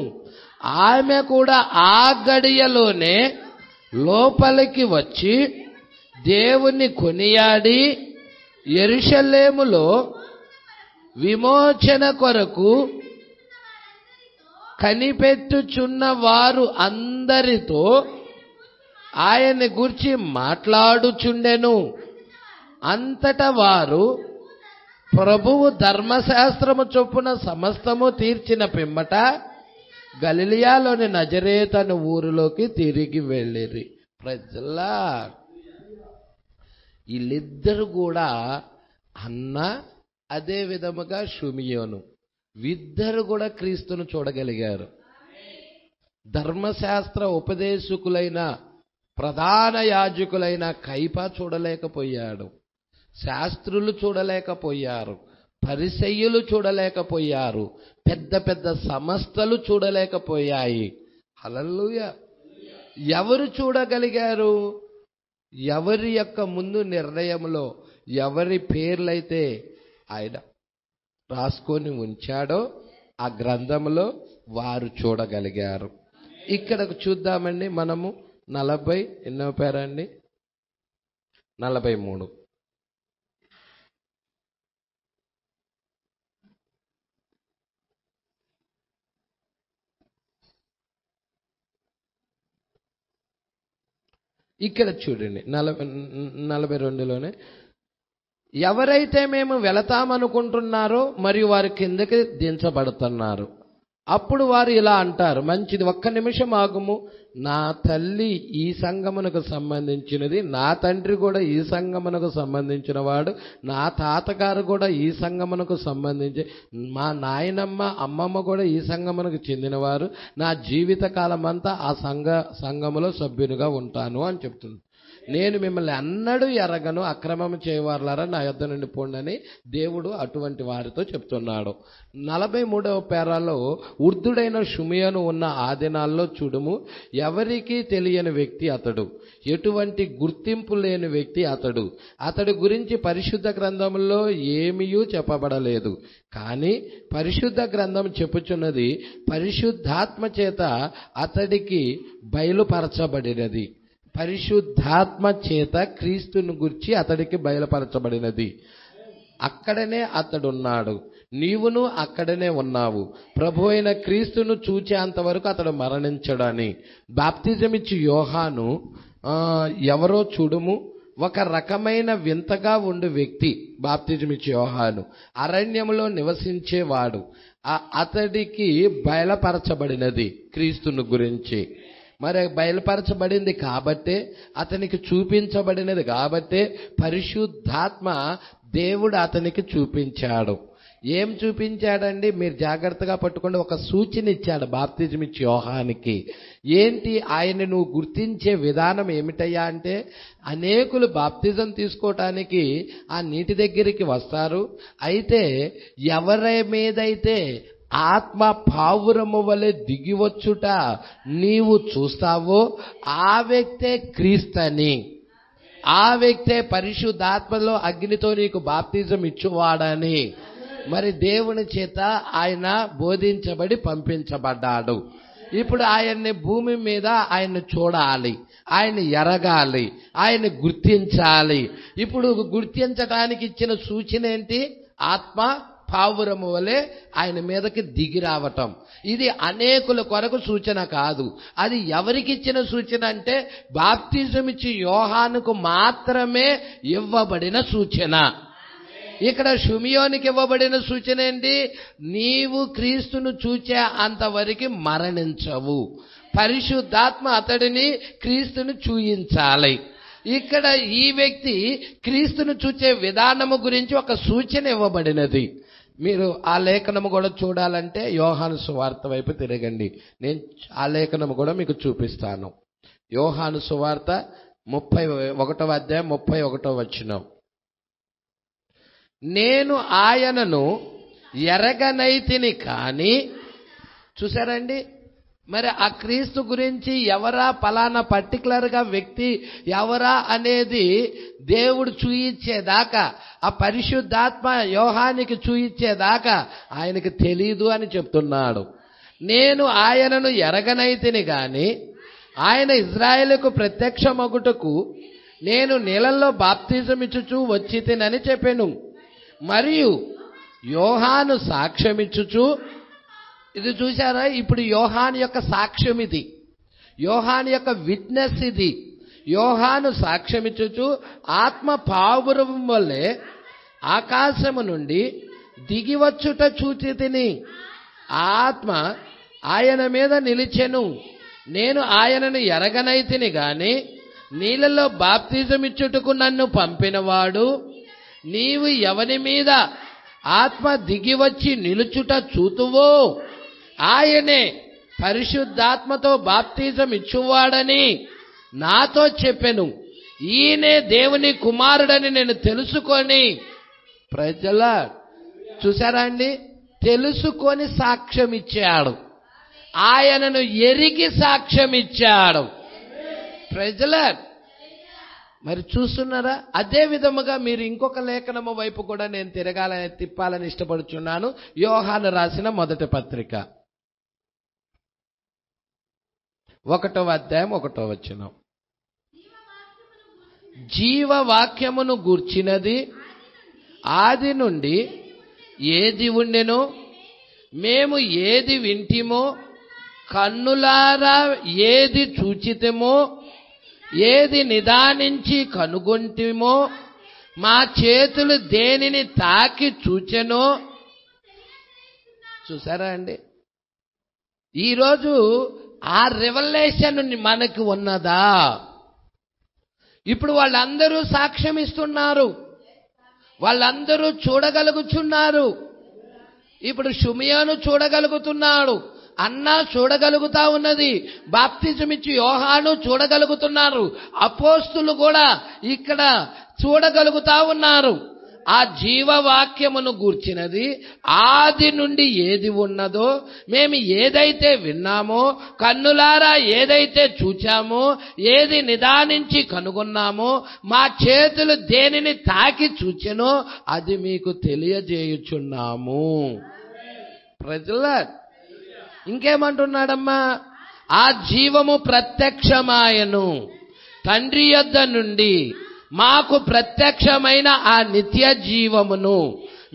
C: ఆమె కూడా ఆ గడియలోనే లోపలికి వచ్చి దేవుని కొనియాడి యెరూషలేములో విమోచన కొరకు కనిపెట్టుచున్న వారు అందరితో ఆయన గురించి మాట్లాడుచుండెను. అంతటా వారు ప్రభువు ధర్మశాస్త్రము చొప్పున సమస్తము తీర్చిన పిమ్మట గలిలయలోని నజరేతు అను ఊరిలోకి తిరిగి వెళ్ళిరి. ప్రజలా వీళ్ళిద్దరు కూడా అన్న, అదే విధముగా షిమియోను, ఇద్దరు కూడా క్రీస్తును చూడగలిగారు. ధర్మశాస్త్ర ఉపదేశకులైన ప్రధాన యాజకులైన కైపా చూడలేకపోయాడు, శాస్త్రులు చూడలేకపోయారు, పరిసయ్యులు చూడలేకపోయారు, పెద్ద పెద్ద సంస్థలు చూడలేకపోయాయి. హల్లెలూయా. ఎవరు చూడగలిగారు? ఎవరి యొక్క ముందు నిర్ణయంలో ఎవరి పేర్లైతే ఆయన రాసుకొని ఉంచాడో ఆ గ్రంథంలో వారు చూడగలిగారు. ఇక్కడకు చూద్దామండి. మనము 40 ఎన్నో పేరండి 43. ఇక్కడ చూడండి 42లోనే, ఎవరైతే మేము వెళతామనుకుంటున్నారో మరియు వారి కిందకి దించబడుతున్నారు, అప్పుడు వారు ఇలా అంటారు, మంచిది, ఒక్క నిమిషం ఆగుము, నా తల్లి ఈ సంఘమునకు సంబంధించినది, నా తండ్రి కూడా ఈ సంఘమునకు సంబంధించిన వాడు, నా తాతగారు కూడా ఈ సంఘమునకు సంబంధించి, మా నాయనమ్మ అమ్మమ్మ కూడా ఈ సంఘమునకు చెందినవారు, నా జీవిత కాలం అంతా ఆ సంఘములో సభ్యునిగా ఉంటాను అని చెప్తుంది. నేను మిమ్మల్ని అన్నడు ఎరగను, అక్రమం చేయవారులారా నా యొద్ద నుండి పోండని దేవుడు అటువంటి వారితో చెప్తున్నాడు. 43వ పేరాలో వృద్ధుడైన షిమియోను ఉన్న ఆ దినాల్లో చూడుము, ఎవరికీ తెలియని వ్యక్తి అతడు, ఎటువంటి గుర్తింపు లేని వ్యక్తి అతడు. అతడి గురించి పరిశుద్ధ గ్రంథంలో ఏమీ చెప్పబడలేదు. కానీ పరిశుద్ధ గ్రంథం చెప్పుచున్నది పరిశుద్ధాత్మ చేత అతడికి బయలుపరచబడినది. పరిశుద్ధాత్మ చేత క్రీస్తును గురించి అతడికి బయలుపరచబడినది. అక్కడనే అతడున్నాడు, నీవును అక్కడనే ఉన్నావు. ప్రభు అయిన క్రీస్తును చూచేంత వరకు అతడు మరణించడని. బాప్తిజం ఇచ్చి యోహాను ఎవరో చూడుము, ఒక రకమైన వింతగా ఉండే వ్యక్తి. బాప్తిజం ఇచ్చి యోహాను అరణ్యములో నివసించేవాడు. అతడికి బయలుపరచబడినది క్రీస్తును గురించి. మరి బయలుపరచబడింది కాబట్టే, అతనికి చూపించబడినది కాబట్టే పరిశుద్ధాత్మ దేవుడు అతనికి చూపించాడు. ఏం చూపించాడండి? మీరు జాగ్రత్తగా పట్టుకోండి. ఒక సూచన ఇచ్చాడు బాప్తిజం ఇచ్చి యోహానికి. ఏంటి ఆయన నువ్వు గుర్తించే విధానం ఏమిటయ్యా అంటే, అనేకులు బాప్తిజం తీసుకోవటానికి ఆ నీటి దగ్గరికి వస్తారు. అయితే ఎవరి మీదైతే ఆత్మ పావురము వలె దిగివచ్చుట నీవు చూస్తావో ఆ వ్యక్తే క్రీస్తని, ఆ వ్యక్తే పరిశుద్ధాత్మలో అగ్నితో నీకు బాప్తిజం ఇచ్చువాడని మరి దేవుని చేత ఆయన బోధించబడి పంపించబడ్డాడు. ఇప్పుడు ఆయన్ని భూమి మీద ఆయన్ని చూడాలి, ఆయన ఎరగాలి, ఆయన గుర్తించాలి. ఇప్పుడు గుర్తించడానికి ఇచ్చిన సూచన ఏంటి? ఆత్మ పావురము వలె ఆయన మీదకి దిగి రావటం. ఇది అనేకుల కొరకు సూచన కాదు. అది ఎవరికిచ్చిన సూచన అంటే బాప్తిజం ఇచ్చి యోహానుకు మాత్రమే ఇవ్వబడిన సూచన. ఇక్కడ షిమియోనికి ఇవ్వబడిన సూచన ఏంటి? నీవు క్రీస్తును చూచే అంతవరకు మరణించవు. పరిశుద్ధాత్మ అతడిని క్రీస్తును చూయించాలి. ఇక్కడ ఈ వ్యక్తి క్రీస్తును చూచే విధానము గురించి ఒక సూచన ఇవ్వబడినది. మీరు ఆ లేఖనము కూడా చూడాలంటే యోహాను సువార్త వైపు తిరగండి. నేను ఆ లేఖనము కూడా మీకు చూపిస్తాను. యోహాను సువార్త 31వ అధ్యాయం 31వ వచనం. నేను ఆయనను ఎరగనైతిని కానీ, చూసారండి, మరి ఆ క్రీస్తు గురించి ఎవరా, పలానా పర్టికులర్గా వ్యక్తి ఎవరా అనేది దేవుడు చూయించేదాకా, ఆ పరిశుద్ధాత్మ యోహానికి చూయించేదాకా ఆయనకి తెలీదు అని చెప్తున్నాడు. నేను ఆయనను ఎరగనైతిని గాని ఆయన ఇజ్రాయేలుకు ప్రత్యక్షమగుటకు నేను నీళ్ళల్లో బాప్తిజం ఇచ్చుచూ వచ్చితినని చెప్పెను. మరియు యోహాను సాక్ష్యమిచ్చుచు, ఇది చూసారా, ఇప్పుడు యోహాను యొక్క సాక్ష్యం ఇది, యోహాను యొక్క విట్నెస్ ఇది. యోహాను సాక్ష్యమిచ్చుచు ఆత్మ పావురం వల్లే ఆకాశము నుండి దిగివచ్చుట చూచితిని. ఆత్మ ఆయన మీద నిలిచెను. నేను ఆయనను ఎరగనైతిని గాని నీళ్ళలో బాప్తిజం ఇచ్చుటకు నన్ను పంపినవాడు నీవు ఎవని మీద ఆత్మ దిగివచ్చి నిలుచుట చూతువో ఆయనే పరిశుద్ధాత్మతో బాప్తిజం ఇచ్చువాడని నాతో చెప్పెను. ఈయనే దేవుని కుమారుడని నేను తెలుసుకొని, ప్రజల చూసారా అండి, తెలుసుకొని సాక్ష్యం ఇచ్చాడు. ఆయనను ఎరిగి సాక్ష్యం ఇచ్చాడు. ప్రజల మరి చూస్తున్నారా? అదే విధముగా మీరు ఇంకొక లేఖనము వైపు కూడా నేను తిప్పాలని ఇష్టపడుచున్నాను. యోహాను రాసిన మొదటి పత్రిక 1వ అధ్యాయం 1వ వచనం. జీవవాక్యమును గూర్చినది ఆది నుండి ఏది ఉండెనో, మేము ఏది వింటిమో, కన్నులారా ఏది చూచితేమో, ఏది నిదానించి కనుగొంటిమో, మా చేతులు దేనిని తాకి చూచెనో. చూసారా అండి, ఈరోజు ఆ రెవల్యూషన్ మనకు ఉన్నదా? ఇప్పుడు వాళ్ళందరూ సాక్ష్యం ఇస్తున్నారు, వాళ్ళందరూ చూడగలుగుతున్నారు. ఇప్పుడు షిమియోను చూడగలుగుతున్నాడు, అన్న చూడగలుగుతా ఉన్నది, బాప్తిజం ఇచ్చి యోహాను చూడగలుగుతున్నారు, అపోస్తులు కూడా ఇక్కడ చూడగలుగుతా ఉన్నారు. ఆ జీవవాక్యమును గూర్చినది ఆది నుండి ఏది ఉన్నదో, మేము ఏదైతే విన్నామో, కన్నులారా ఏదైతే చూచామో, ఏది నిదానించి కనుగొన్నామో, మా చేతులు దేనిని తాకి చూచెనో అది మీకు తెలియజేయుచున్నాము. ప్రజల ఇంకేమంటున్నాడమ్మా? ఆ జీవము ప్రత్యక్షమాయను, తండ్రి యొద్ద నుండి మాకు ప్రత్యక్షమైన ఆ నిత్య జీవమును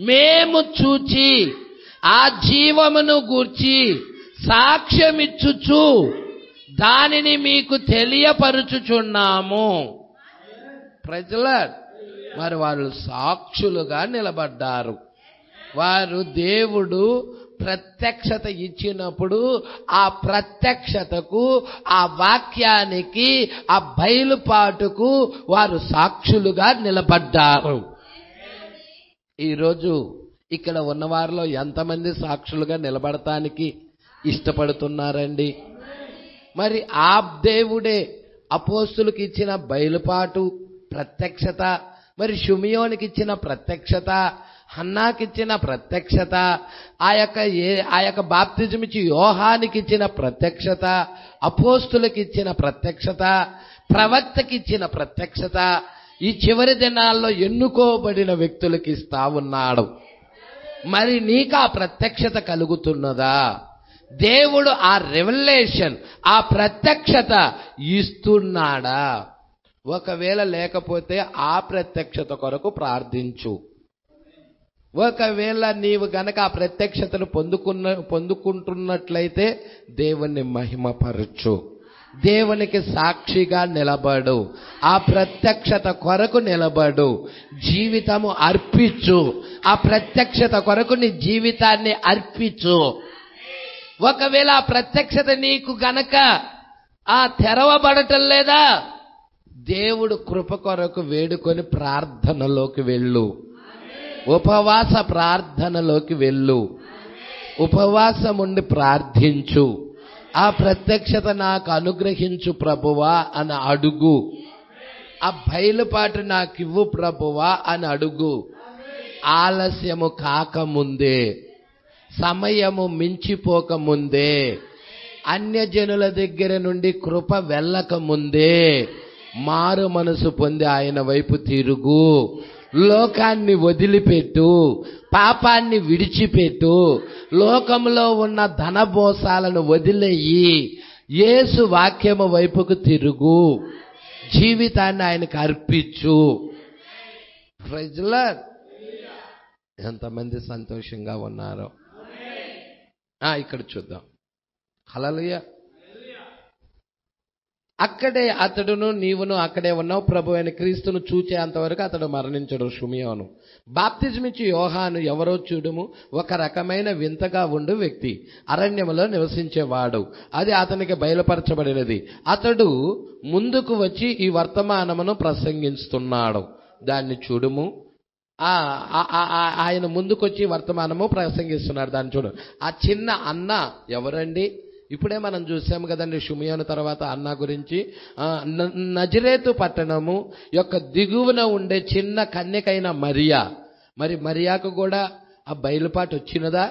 C: మేము చూచి ఆ జీవమును గూర్చి సాక్ష్యమిచ్చుచు దానిని మీకు తెలియపరుచుచున్నాము. ప్రజల మరి వాళ్ళు సాక్షులుగా నిలబడ్డారు. వారు దేవుడు ప్రత్యక్షత ఇచ్చినప్పుడు ఆ ప్రత్యక్షతకు, ఆ వాక్యానికి, ఆ బయలుపాటుకు వారు సాక్షులుగా నిలబడ్డారు. ఈరోజు ఇక్కడ ఉన్నవారిలో ఎంతమంది సాక్షులుగా నిలబడటానికి ఇష్టపడుతున్నారండి? మరి ఆ దేవుడే అపోస్తులకు ఇచ్చిన బయలుపాటు, ప్రత్యక్షత, మరి షిమియోనికి ఇచ్చిన ప్రత్యక్షత, హన్నాకిచ్చిన ప్రత్యక్షత, ఆ యొక్క బాప్తిజం ఇచ్చి యోహానికి ఇచ్చిన ప్రత్యక్షత, అపోస్తులకు ఇచ్చిన ప్రత్యక్షత, ప్రవక్తకి ఇచ్చిన ప్రత్యక్షత, ఈ చివరి దినాల్లో ఎన్నుకోబడిన వ్యక్తులకు ఇస్తా ఉన్నాడు. మరి నీకు ఆ ప్రత్యక్షత కలుగుతున్నదా? దేవుడు ఆ రెవల్యూషన్, ఆ ప్రత్యక్షత ఇస్తున్నాడా? ఒకవేళ లేకపోతే ఆ ప్రత్యక్షత కొరకు ప్రార్థించు. ఒకవేళ నీవు గనక ఆ ప్రత్యక్షతను పొందుకుంటున్నట్లయితే దేవుణ్ణి మహిమపరచు, దేవునికి సాక్షిగా నిలబడు, ఆ ప్రత్యక్షత కొరకు నిలబడు, జీవితము అర్పించు, ఆ ప్రత్యక్షత కొరకు నీ జీవితాన్ని అర్పించు. ఒకవేళ ఆ ప్రత్యక్షత నీకు గనక తెరవబడటం లేదా, దేవుడు కృప కొరకు వేడుకొని ప్రార్థనలోకి వెళ్ళు, ఉపవాస ప్రార్థనలోకి వెళ్ళు, ఉపవాసం ఉండి ప్రార్థించు. ఆ ప్రత్యక్షత నాకు అనుగ్రహించు ప్రభువా అని అడుగు, ఆ బయలుపాటు నాకివ్వు ప్రభువా అని అడుగు. ఆలస్యము కాకముందే, సమయము మించిపోకముందే, అన్యజనుల దగ్గర నుండి కృప వెళ్ళకముందే మారు మనసు పొంది ఆయన వైపు తిరుగు. లోకాన్ని వదిలిపెట్టు, పాపాన్ని విడిచిపెట్టు, లోకంలో ఉన్న ధనభోసాలను వదిలేయి, యేసు వాక్యము వైపుకు తిరుగు, జీవితాన్ని ఆయనకు అర్పించు. Praise the lord. ఎంతమంది సంతోషంగా ఉన్నారో ఇక్కడ చూద్దాం. హల్లెలూయా. అక్కడే అతడును నీవును అక్కడే ఉన్నావు. ప్రభు అయిన క్రీస్తును చూచేంతవరకు అతడు మరణించడు. షిమియోను. బాప్తిజమిచ్చి యోహాను ఎవరో చూడుము, ఒక రకమైన వింతగా ఉండు వ్యక్తి, అరణ్యములో నివసించేవాడు. అది అతనికి బయలుపరచబడినది. అతడు ముందుకు వచ్చి ఈ వర్తమానమును ప్రసంగిస్తున్నాడు. దాన్ని చూడుము. ఆయన ముందుకొచ్చి వర్తమానము ప్రసంగిస్తున్నాడు. దాన్ని చూడు. ఆ చిన్న అన్న ఎవరండి? ఇప్పుడే మనం చూసాము కదండి షిమియోను తర్వాత అన్న గురించి. నజరేతు పట్టణము యొక్క దిగువన ఉండే చిన్న కన్యకైన మరియా. మరి మరియాకు కూడా ఆ బయలుపాటు వచ్చినదా?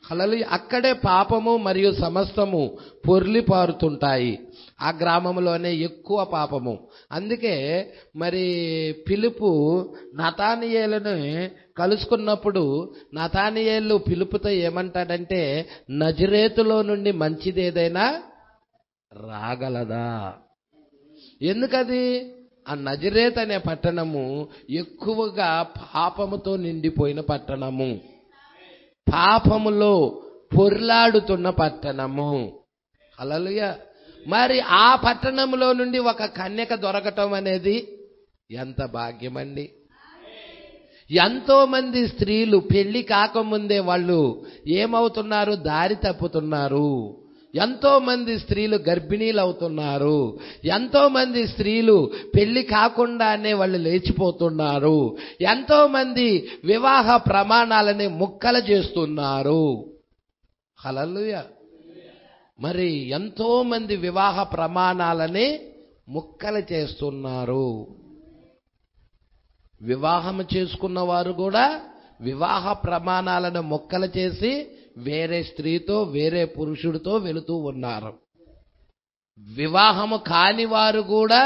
C: హల్లెలూయా. అక్కడే పాపము మరియు సమస్తము పొర్లి పారుతుంటాయి. ఆ గ్రామంలోనే ఎక్కువ పాపము. అందుకే మరి పిలుపు నతానియేలును కలుసుకున్నప్పుడు నతానియేలు పిలుపుతో ఏమంటాడంటే, నజరేతులో నుండి మంచిదేదైనా రాగలదా? ఎందుకది? ఆ నజరేత్ అనే పట్టణము ఎక్కువగా పాపముతో నిండిపోయిన పట్టణము, పాపములో పొర్లాడుతున్న పట్టణము. హల్లెలూయా. మరి ఆ పట్టణంలో నుండి ఒక కన్యక దొరకటం అనేది ఎంత భాగ్యమండి. ఎంతో మంది స్త్రీలు పెళ్లి కాకముందే వాళ్ళు ఏమవుతున్నారు? దారి తప్పుతున్నారు. ఎంతో మంది స్త్రీలు గర్భిణీలు అవుతున్నారు. ఎంతో మంది స్త్రీలు పెళ్లి కాకుండానే వాళ్ళు లేచిపోతున్నారు. ఎంతో మంది వివాహ ప్రమాణాలని ముక్కలు చేస్తున్నారు. హల్లెలూయా. మరి ఎంతో మంది వివాహ ప్రమాణాలని ముక్కలు చేస్తున్నారు. వివాహం చేసుకున్న వారు కూడా వివాహ ప్రమాణాలను ముక్కలు చేసి వేరే స్త్రీతో వేరే పురుషుడితో వెళుతూ ఉన్నారు. వివాహము కాని వారు కూడా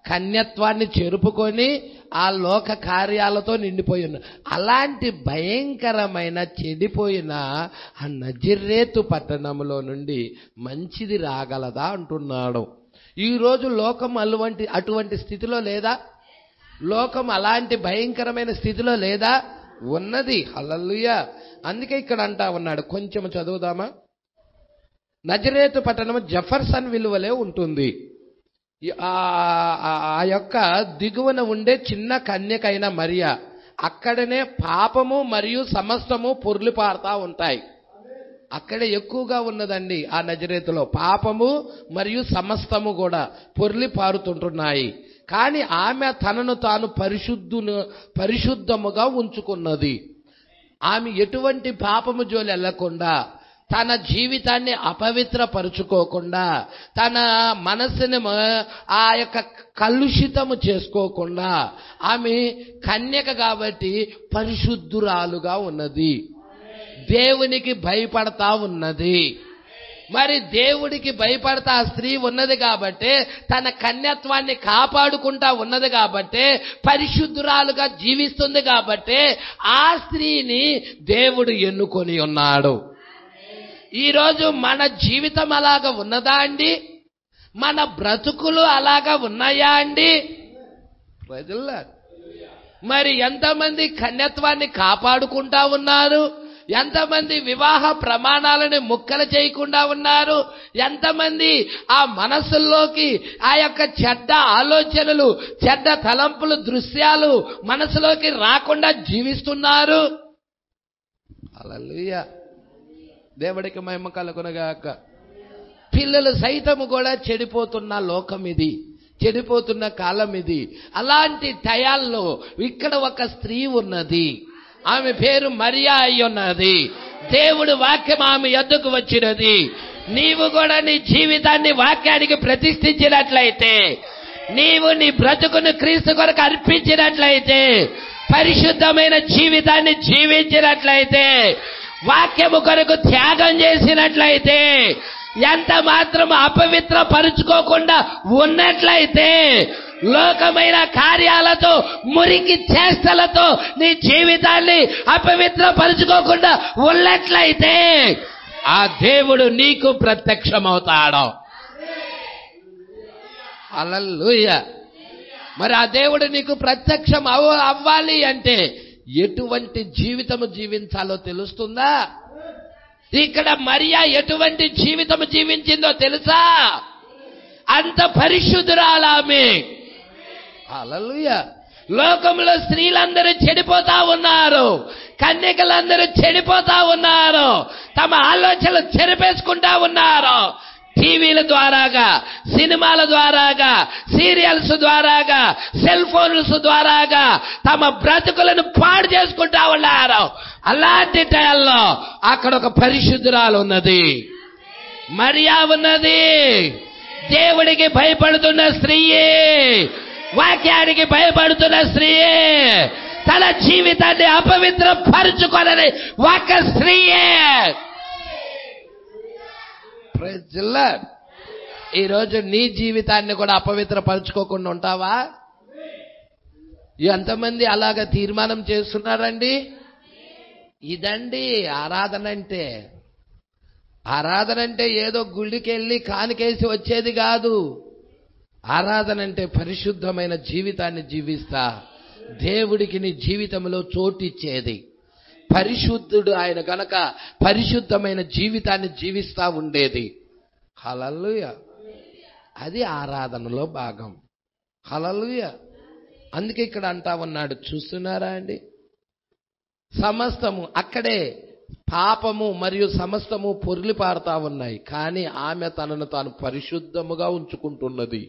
C: కన్యత్వాన్ని చెరుపుకొని ఆ లోక కార్యాలతో నిండిపోయి ఉన్నారు. అలాంటి భయంకరమైన చెడిపోయిన ఆ నజరేతు పట్టణంలో నుండి మంచిది రాగలదా అంటున్నాడు. ఈరోజు లోకం అటువంటి స్థితిలో లేదా? లోకం అలాంటి భయంకరమైన స్థితిలో లేదా? ఉన్నది. హల్లెలూయా. అందుకే ఇక్కడ అంటా ఉన్నాడు. కొంచెం చదువుదామా? నజరేతు పట్టణం జెఫర్సన్ విలువలే ఉంటుంది. ఆ యొక్క దిగువన ఉండే చిన్న కన్యకైన మరియా, అక్కడనే పాపము మరియు సమస్తము పొర్లి పారుతా ఉంటాయి. అక్కడే ఎక్కువగా ఉన్నదండి. ఆ నజరేతులో పాపము మరియు సమస్తము కూడా పొర్లి పారుతుంటున్నాయి. కానీ ఆమె తనను తాను పరిశుద్ధముగా ఉంచుకున్నది. ఆమె ఎటువంటి పాపము జోలి వెళ్లకుండా, తన జీవితాన్ని అపవిత్రపరుచుకోకుండా, తన మనసుని ఆ యొక్క కలుషితము చేసుకోకుండా, ఆమె కన్యక కాబట్టి పరిశుద్ధురాలుగా ఉన్నది. దేవునికి భయపడతా ఉన్నది. మరి దేవుడికి భయపడతా ఆ స్త్రీ ఉన్నది కాబట్టి, తన కన్యత్వాన్ని కాపాడుకుంటా ఉన్నది కాబట్టి, పరిశుద్ధురాలుగా జీవిస్తుంది కాబట్టి ఆ స్త్రీని దేవుడు ఎన్నుకొని ఉన్నాడు. ఈరోజు మన జీవితం అలాగా ఉన్నదా అండి? మన బ్రతుకులు అలాగా ఉన్నాయా అండి? ప్రజల్లా మరి ఎంతమంది కన్యత్వాన్ని కాపాడుకుంటా ఉన్నారు? ఎంతమంది వివాహ ప్రమాణాలను ముక్కలు చేయకుండా ఉన్నారు? ఎంతమంది ఆ మనసుల్లోకి ఆ యొక్క చెడ్డ ఆలోచనలు, చెడ్డ తలంపులు, దృశ్యాలు మనసులోకి రాకుండా జీవిస్తున్నారు? హల్లెలూయా, దేవుడికి మహిమ కలుగునుగాక. పిల్లలు సైతము కూడా చెడిపోతున్న లోకం ఇది, చెడిపోతున్న కాలం ఇది. అలాంటి టయాల్లో ఇక్కడ ఒక స్త్రీ ఉన్నది, ఆమె పేరు మరియా అయి ఉన్నది. దేవుడు వాక్యం ఆమె యొద్దకు వచ్చినది. నీవు కూడా నీ జీవితాన్ని వాక్యానికి ప్రతిష్ఠించినట్లయితే, నీవు నీ బ్రతుకును క్రీస్తు కొరకు అర్పించినట్లయితే, పరిశుద్ధమైన జీవితాన్ని జీవించినట్లయితే, వాక్యము కొరకు త్యాగం చేసినట్లయితే, ఎంత మాత్రం అపవిత్ర పరుచుకోకుండా ఉన్నట్లయితే, లోకమైన కార్యాలతో, మురికి చేష్టలతో నీ జీవితాన్ని అపవిత్ర పరుచుకోకుండా ఉన్నట్లయితే, ఆ దేవుడు నీకు ప్రత్యక్షమవుతాడు. హల్లెలూయా. మరి ఆ దేవుడు నీకు ప్రత్యక్షం అవ్వాలి అంటే ఎటువంటి జీవితము జీవించాలో తెలుస్తుందా? ఇక్కడ మరియా ఎటువంటి జీవితం జీవించిందో తెలుసా? అంత పరిశుద్ధురాలామె. హల్లెలూయా. లోకంలో స్త్రీలందరూ చెడిపోతా ఉన్నారు, కన్యకలందరూ చెడిపోతా ఉన్నారు, తమ ఆలోచనలు చెరిపేసుకుంటా ఉన్నారు. టీవీల ద్వారాగా, సినిమాల ద్వారాగా, సీరియల్స్ ద్వారాగా, సెల్ ఫోన్స్ ద్వారాగా తమ బ్రతుకులను పాడు చేసుకుంటా ఉన్నారు. అలాంటి టైంలో అక్కడ ఒక పరిశుద్ధురాలు ఉన్నది, మరియా ఉన్నది. దేవుడికి భయపడుతున్న స్త్రీయే, వాక్యానికి భయపడుతున్న స్త్రీయే, తన జీవితాన్ని అపవిత్ర పరుచుకొనని ఒక స్త్రీయే. Praise the lord. ఈరోజు నీ జీవితాన్ని కూడా అపవిత్ర పరుచుకోకుండా ఉంటావా? ఎంతమంది అలాగ తీర్మానం చేస్తున్నారండి? ఇదండి ఆరాధన అంటే. ఆరాధన అంటే ఏదో గుళ్ళకి వెళ్ళి కానికేసి వచ్చేది కాదు. ఆరాధన అంటే పరిశుద్ధమైన జీవితాన్ని జీవిస్తా దేవుడికి నీ జీవితంలో చోటిచ్చేది. పరిశుద్ధుడు ఆయన గనక పరిశుద్ధమైన జీవితాన్ని జీవిస్తా ఉండేది. హల్లెలూయా. అది ఆరాధనలో భాగం. హల్లెలూయా. అందుకే ఇక్కడ అంటా ఉన్నాడు, చూస్తున్నారా అండి, సమస్తము అక్కడే పాపము మరియు సమస్తము పొర్లి పారుతా ఉన్నాయి. కానీ ఆమె తనను తాను పరిశుద్ధముగా ఉంచుకుంటున్నది.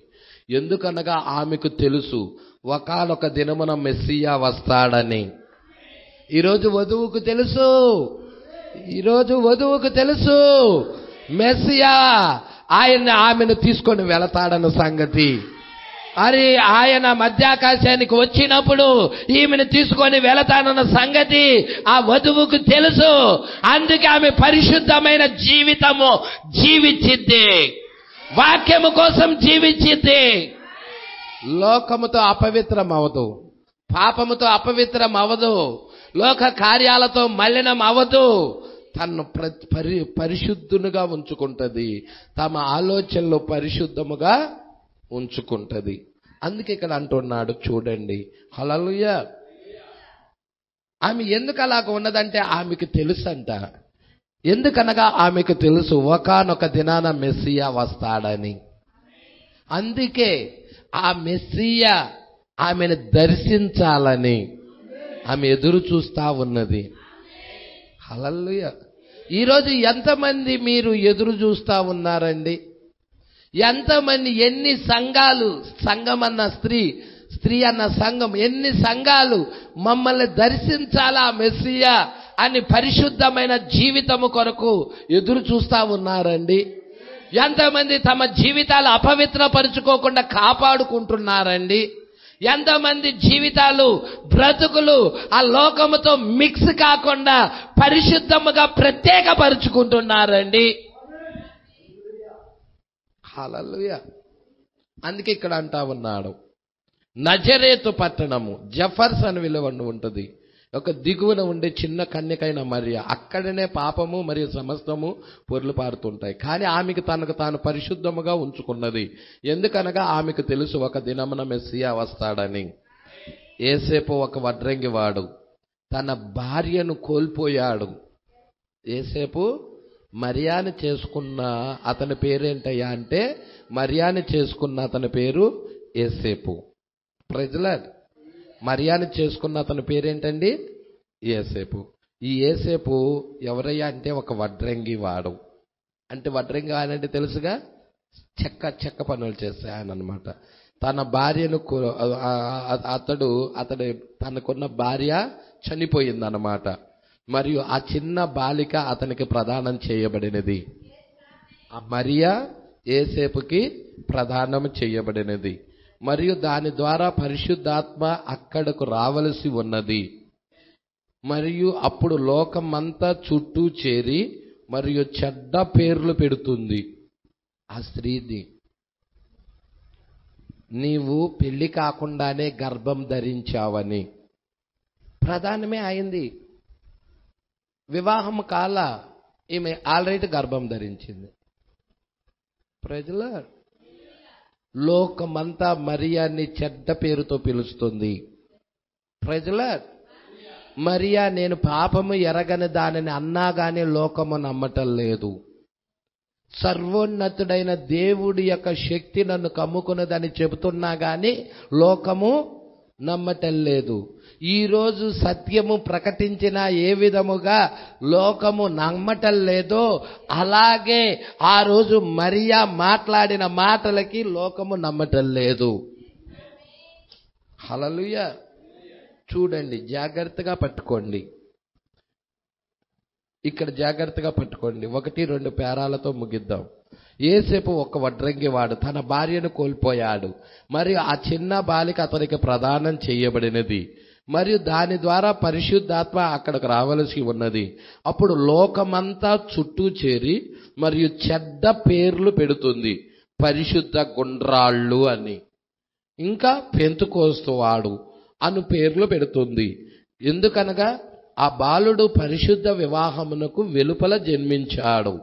C: ఎందుకనగా ఆమెకు తెలుసు ఒకానొక దినమున మెస్సియా వస్తాడని. ఈరోజు వధువుకు తెలుసు, ఈరోజు వధువుకు తెలుసు మెస్సియా ఆమెను తీసుకొని వెళతాడన్న సంగతి. అరే, ఆయన మధ్యాకాశానికి వచ్చినప్పుడు ఈమెను తీసుకొని వెళతానన్న సంగతి ఆ వధువుకు తెలుసు. అందుకే ఆమె పరిశుద్ధమైన జీవితము జీవించింది, వాక్యము కోసం జీవించింది. లోకముతో అపవిత్రం అవదు, పాపముతో అపవిత్రం అవదు, లోక కార్యాలతో మలినం అవదు. తను పరిశుద్ధునిగా ఉంచుకుంటది, తమ ఆలోచనలు పరిశుద్ధముగా ఉంచుకుంటది. అందుకే ఇక్కడ అంటున్నాడు చూడండి. హల్లెలూయా. ఆమె ఎందుకు అలాగ ఉన్నదంటే ఆమెకు తెలుసంట. ఎందుకనగా ఆమెకు తెలుసు ఒకానొక దినాన మెస్సియా వస్తాడని. అందుకే ఆ మెస్సియా ఆమెను దర్శించాలని ఆమె ఎదురు చూస్తా ఉన్నది. హల్లెలూయా. ఈరోజు ఎంతమంది మీరు ఎదురు చూస్తా ఉన్నారండి? ఎంతమంది, ఎన్ని సంఘాలు, సంఘం అన్న స్త్రీ, స్త్రీ అన్న సంఘం, ఎన్ని సంఘాలు మమ్మల్ని దర్శించాలా మెస్సియా అని పరిశుద్ధమైన జీవితము కొరకు ఎదురు చూస్తా ఉన్నారండి? ఎంతమంది తమ జీవితాలు అపవిత్రపరుచుకోకుండా కాపాడుకుంటున్నారండి? ఎంతమంది జీవితాలు, బ్రతుకులు ఆ లోకముతో మిక్స్ కాకుండా పరిశుద్ధముగా ప్రత్యేకపరుచుకుంటున్నారండి? హల్లెలూయా. అందుకే ఇక్కడ అంటా ఉన్నాడు, నజరేతు పట్టణము, జఫర్స్ అని విలువ ఉంటుంది, ఒక దిగువన ఉండే చిన్న కన్యకైన మరియ, అక్కడనే పాపము మరియు సమస్తము పొర్లు పారుతుంటాయి. కానీ ఆమెకు తనకు తాను పరిశుద్ధముగా ఉంచుకున్నది. ఎందుకనగా ఆమెకు తెలుసు ఒక దినమున మెస్సియా వస్తాడని. యేసేపు ఒక వడ్రంగివాడు, తన భార్యను కోల్పోయాడు. యేసేపు మరియాని చేసుకున్న అతని పేరేంటయ్యా అంటే, మరియాని చేసుకున్న అతని పేరు యేసేపు. ప్రైజ్లార్డ్. మరియాని చేసుకున్న అతని పేరేంటండి? యేసేపు. ఈ యేసేపు ఎవరయ్యా అంటే ఒక వడ్రంగి వాడు. అంటే వడ్రంగి అంటే తెలుసుగా, చెక్క పనులు చేసే ఆయన అనమాట. తన భార్యను అతడు తనకున్న భార్య చనిపోయిందన్నమాట. మరియు ఆ చిన్న బాలిక అతనికి ప్రదానం చేయబడినది. ఆ మరియా యేసేపుకి ప్రదానం చేయబడినది. మరియు దాని ద్వారా పరిశుద్ధాత్మ అక్కడకు రావలసి ఉన్నది. మరియు అప్పుడు లోకమంతా చుట్టూ చేరి మరియు చెడ్డ పేర్లు పెడుతుంది ఆ స్త్రీని. నీవు పెళ్లి కాకుండానే గర్భం ధరించావని. ప్రధానమే అయింది. వివాహం కాల, ఈమె ఆల్రెడీ గర్భం ధరించింది. ప్రజల లోకమంతా మరియాని చెడ్డ పేరుతో పిలుస్తుంది. ప్రజల మరియా నేను పాపము ఎరగని దానిని అన్నా గానీ లోకము నమ్మటం లేదు. సర్వోన్నతుడైన దేవుడి యొక్క శక్తి నన్ను కమ్ముకున్నదని చెబుతున్నా గానీ లోకము నమ్మటం లేదు. ఈరోజు సత్యము ప్రకటించిన ఏ విధముగా లోకము నమ్మటం లేదో, అలాగే ఆ రోజు మరియా మాట్లాడిన మాటలకి లోకము నమ్మటం లేదు. హల్లెలూయా. చూడండి, జాగ్రత్తగా పట్టుకోండి. ఇక్కడ జాగ్రత్తగా పట్టుకోండి. 1-2 పేరాలతో ముగిద్దాం. యేసేపు ఒక వడ్రంగివాడు, తన భార్యను కోల్పోయాడు. మరియు ఆ చిన్న బాలిక అతనికి ప్రదానం చేయబడినది. మరియు దాని ద్వారా పరిశుద్ధాత్మ అక్కడికి రావలసి ఉన్నది. అప్పుడు లోకమంతా చుట్టూ చేరి మరియు చెడ్డ పేర్లు పెడుతుంది, పరిశుద్ధ గుండ్రాళ్ళు అని, ఇంకా పెంతుకోస్తు వాడు అను పేర్లు పెడుతుంది. ఎందుకనగా ఆ బాలుడు పరిశుద్ధ వివాహమునకు వెలుపల జన్మించాడు,